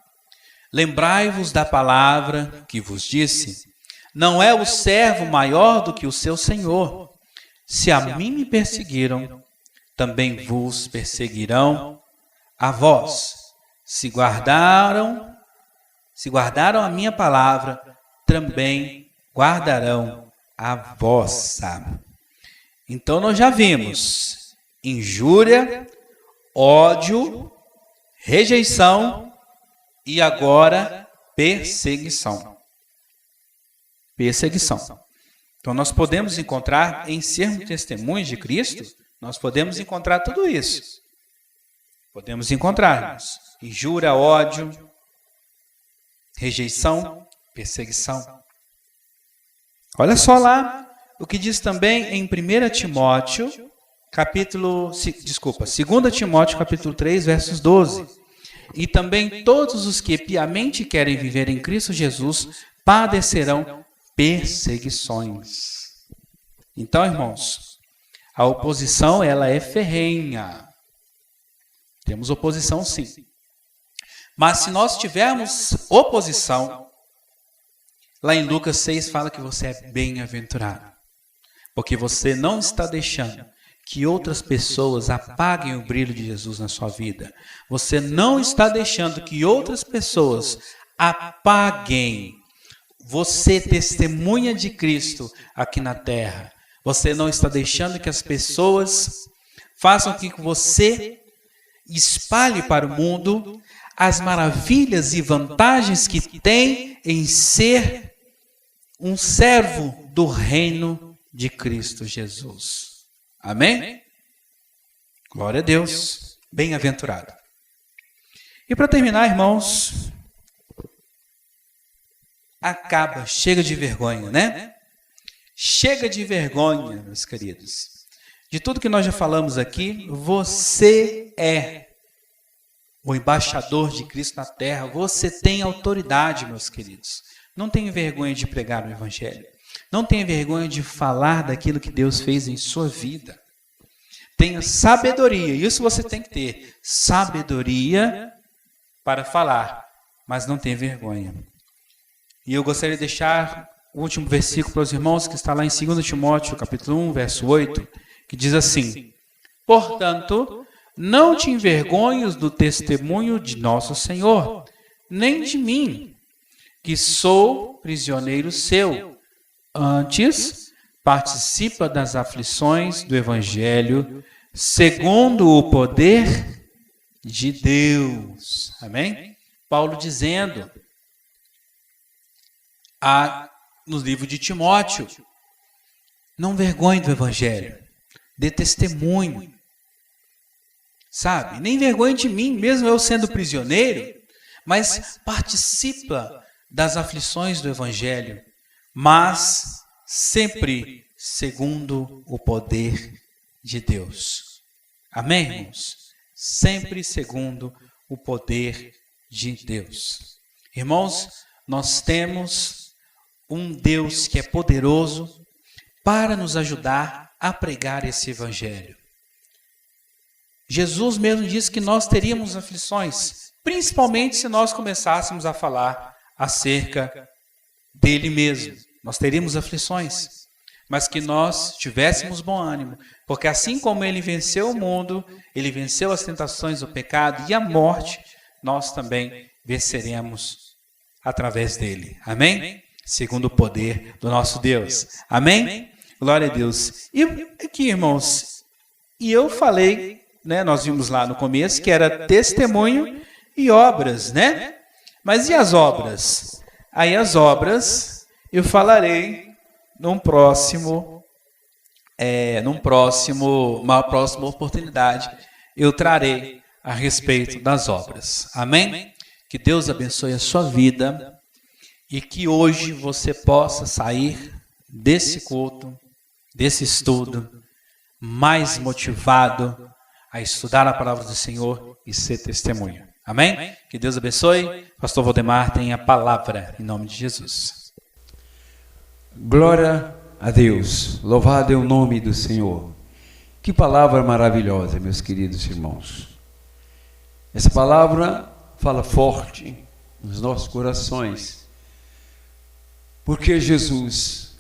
Lembrai-vos da palavra que vos disse, não é o servo maior do que o seu senhor. Se a mim me perseguiram, também vos perseguirão a vós. Se guardaram a minha palavra, também guardarão a vossa. Então nós já vimos injúria, ódio, rejeição e agora perseguição. Perseguição. Então nós podemos encontrar, em sermos testemunhos de Cristo, nós podemos encontrar tudo isso. Podemos encontrar injúria, ódio, rejeição, perseguição. Olha só lá o que diz também em 1 Timóteo, 2 Timóteo capítulo 3, versos 12. E também todos os que piamente querem viver em Cristo Jesus padecerão perseguições. Então, irmãos, a oposição ela é ferrenha. Temos oposição, sim. Mas se nós tivermos oposição, lá em Lucas 6 fala que você é bem-aventurado, porque você não está deixando que outras pessoas apaguem o brilho de Jesus na sua vida. Você não está deixando que outras pessoas apaguem. Você testemunha de Cristo aqui na terra. Você não está deixando que as pessoas façam com que você espalhe para o mundo as maravilhas e vantagens que tem em ser um servo do reino de Cristo Jesus. Amém? Glória a Deus. Bem-aventurado. E para terminar, irmãos, chega de vergonha, né? Chega de vergonha, meus queridos. De tudo que nós já falamos aqui, você é o embaixador de Cristo na terra. Você tem autoridade, meus queridos. Não tenha vergonha de pregar o Evangelho. Não tenha vergonha de falar daquilo que Deus fez em sua vida. Tenha sabedoria. Isso você tem que ter. Sabedoria para falar. Mas não tenha vergonha. E eu gostaria de deixar o último versículo para os irmãos, que está lá em 2 Timóteo, capítulo 1, verso 8, que diz assim: portanto, não te envergonhes do testemunho de nosso Senhor, nem de mim, que sou prisioneiro seu. Antes, participa das aflições do Evangelho, segundo o poder de Deus. Amém? Paulo dizendo no livro de Timóteo: não vergonhe do Evangelho, dê testemunho, sabe? Nem vergonhe de mim, mesmo eu sendo prisioneiro, mas participa das aflições do Evangelho, mas sempre segundo o poder de Deus. Amém, irmãos? Sempre segundo o poder de Deus. Irmãos, nós temos um Deus que é poderoso para nos ajudar a pregar esse Evangelho. Jesus mesmo disse que nós teríamos aflições, principalmente se nós começássemos a falar acerca dele mesmo. Nós teríamos aflições, mas que nós tivéssemos bom ânimo, porque assim como ele venceu o mundo, ele venceu as tentações do pecado e a morte, nós também venceremos através dele. Amém? Segundo o poder do nosso Deus. Amém? Glória a Deus. E aqui, irmãos, e eu falei, né, nós vimos lá no começo, que era testemunho e obras, né? Mas e as obras? Aí as obras eu falarei uma próxima oportunidade, eu trarei a respeito das obras. Amém? Que Deus abençoe a sua vida e que hoje você possa sair desse culto, desse estudo, mais motivado a estudar a palavra do Senhor e ser testemunha. Amém? Que Deus abençoe. Pastor Valdemar tem a palavra em nome de Jesus. Glória a Deus. Louvado é o nome do Senhor. Que palavra maravilhosa, meus queridos irmãos. Essa palavra fala forte nos nossos corações, porque Jesus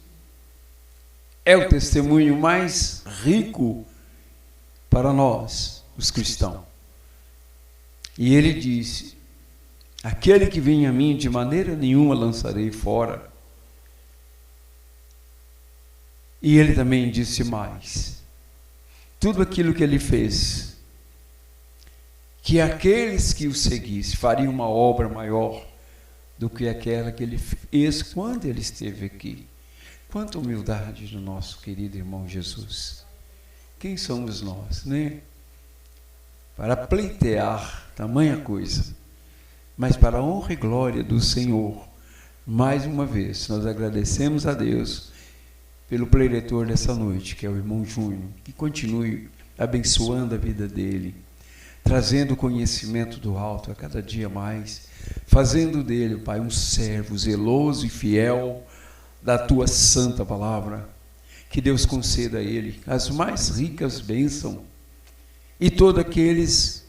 é o testemunho mais rico para nós, os cristãos. E ele disse: aquele que vem a mim, de maneira nenhuma lançarei fora. E ele também disse mais: tudo aquilo que ele fez, que aqueles que o seguissem fariam uma obra maior do que aquela que ele fez quando ele esteve aqui. Quanta humildade do nosso querido irmão Jesus. Quem somos nós, né? Para pleitear tamanha coisa, mas para a honra e glória do Senhor. Mais uma vez, nós agradecemos a Deus pelo preletor dessa noite, que é o irmão Júnior, que continue abençoando a vida dele, trazendo conhecimento do alto a cada dia mais, fazendo dele, Pai, um servo zeloso e fiel da tua santa palavra. Que Deus conceda a ele as mais ricas bênçãos, e todos aqueles,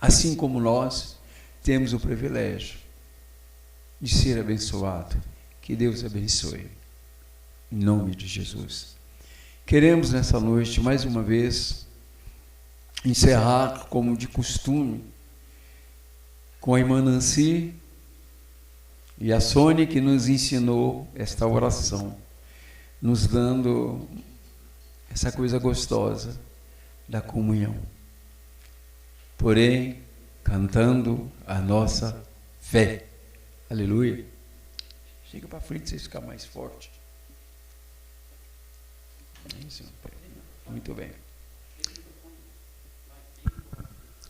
assim como nós, temos o privilégio de ser abençoado. Que Deus abençoe, em nome de Jesus. Queremos nessa noite, mais uma vez, encerrar, como de costume, com a irmã Nancy e a Sônia, que nos ensinou esta oração, nos dando essa coisa gostosa da comunhão. Porém, cantando a nossa fé. Aleluia. Chega para frente, vocês ficar mais forte. Muito bem.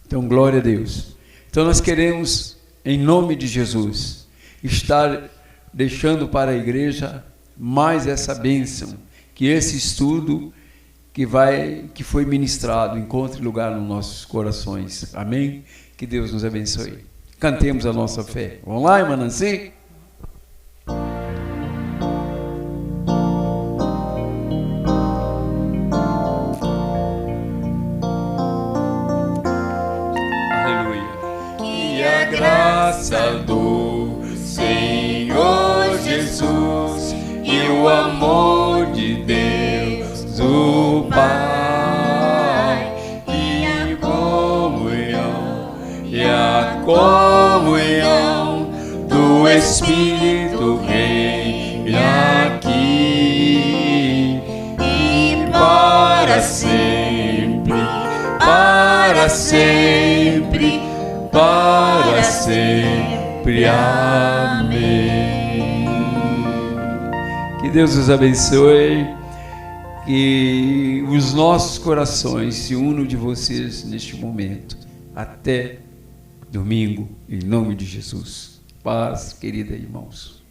Então, glória a Deus. Então, nós queremos, em nome de Jesus, estar deixando para a igreja mais essa bênção, que esse estudo que foi ministrado encontre lugar nos nossos corações. Amém? Que Deus nos abençoe. Cantemos a nossa fé. Vamos lá, irmã Nancy? Graça do Senhor Jesus e o amor de Deus, o Pai, e a comunhão do Espírito reina aqui e para sempre, para sempre. Para sempre. Amém. Que Deus os abençoe. Que os nossos corações se unam de vocês neste momento. Até domingo, em nome de Jesus. Paz, querida irmãos.